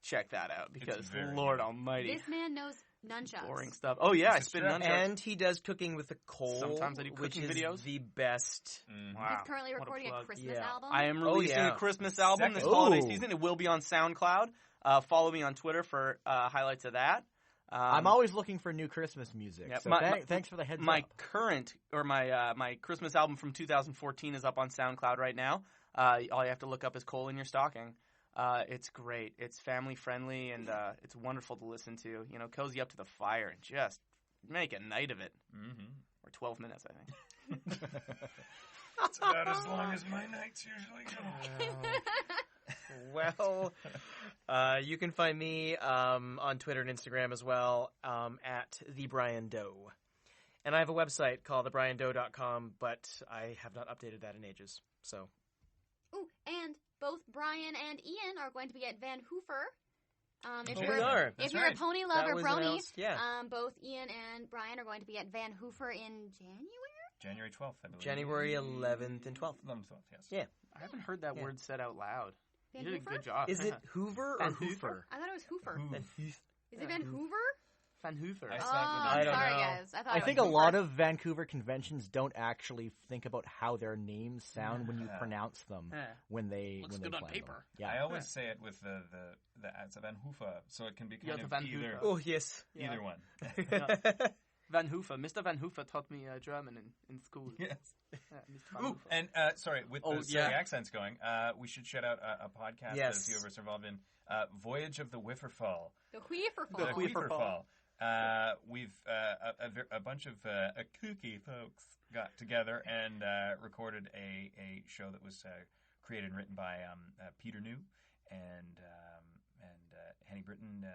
check that out, because Lord Almighty. This man knows Nunchucks. Boring stuff. Oh yeah, I This is spin true. nunchucks. And he does cooking with the coal. Sometimes I do which cooking is videos. the best. Wow. He's currently What a recording a plug. Christmas Yeah. album. I am Oh, releasing yeah. a Christmas album this Second. holiday Ooh. season. It will be on SoundCloud. Follow me on Twitter for highlights of that. I'm always looking for new Christmas music. Yep. So thanks for the heads my up. current or my Christmas album from 2014 is up on SoundCloud right now. All you have to look up is "Coal in Your Stocking." It's great. It's family friendly and it's wonderful to listen to. You know, cozy up to the fire and just make a night of it. Mm-hmm. Or 12 minutes, I think. It's about as long as my nights usually go. Well, you can find me on Twitter and Instagram as well at @TheBrianDoe. And I have a website called thebriandoe.com, but I have not updated that in ages. So, Ooh, and both Brian and Ian are going to be at Vancouver. If Oh, you're, we are. If That's you're right. a pony That lover was brony, announced, yeah. both Ian and Brian are going to be at Vancouver in January. January 12th, I believe. January 11th and 12th. 11th, yes. Yeah. I haven't heard that Yeah. word said out loud. You did a Vancouver? good job. Is it Hoover or Vancouver? Hoover? I thought it was Hoover. Who? Is it Vancouver? Vancouver? I Oh, slept with I'm I don't sorry, know. guys. I thought I it think was a Hoover. lot of Vancouver conventions don't actually think about how their names sound when you Yeah. pronounce them Yeah. when they Looks when they good on plan paper. them. Yeah. I always say it with the it's a Vancouver, so it can be Yeah, kind the of Vancouver. Oh, yes. either one. Vancouver. Mr. Vancouver taught me German in school. Yes. Mr. Ooh, Vancouver. and sorry, with Oh, the silly yeah. accents going, we should shout out a podcast that Yes. a few of us are involved in, Voyage of the Whifferfall. The Huiferfall. The Whifferfall. We've a bunch of kooky folks got together and recorded a show that was created and written by Peter New and Henny Britton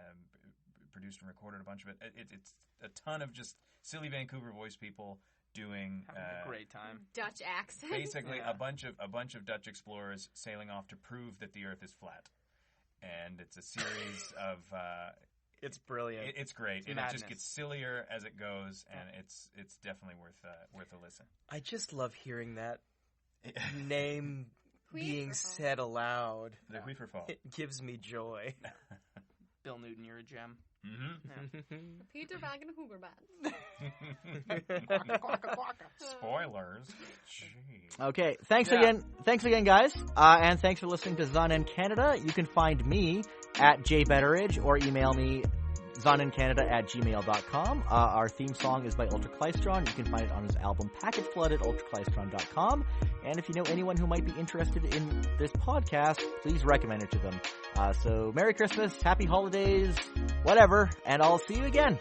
produced and recorded a bunch of it. It's a ton of just silly Vancouver voice people doing Having a great time. Dutch accent. basically Yeah. a bunch of Dutch explorers sailing off to prove that the Earth is flat. And it's a series of It's brilliant. it's great. And it madness. just gets sillier as it goes, and it's definitely worth a listen. I just love hearing that name being Huiferfall. said aloud. The Whifferfall. It gives me joy. Bill Newton, you're a gem. Mm-hmm. Peter Vancouver Band. Spoilers. Jeez. Okay, thanks Yeah. again, guys, and thanks for listening to Zannen Canada. You can find me at jbetteridge or email me zannencanada@gmail.com. Our theme song is by Ultraclystron. You can find it on his album Package Flood at ultraclystron.com. And if you know anyone who might be interested in this podcast, please recommend it to them. So Merry Christmas, Happy Holidays, whatever, and I'll see you again.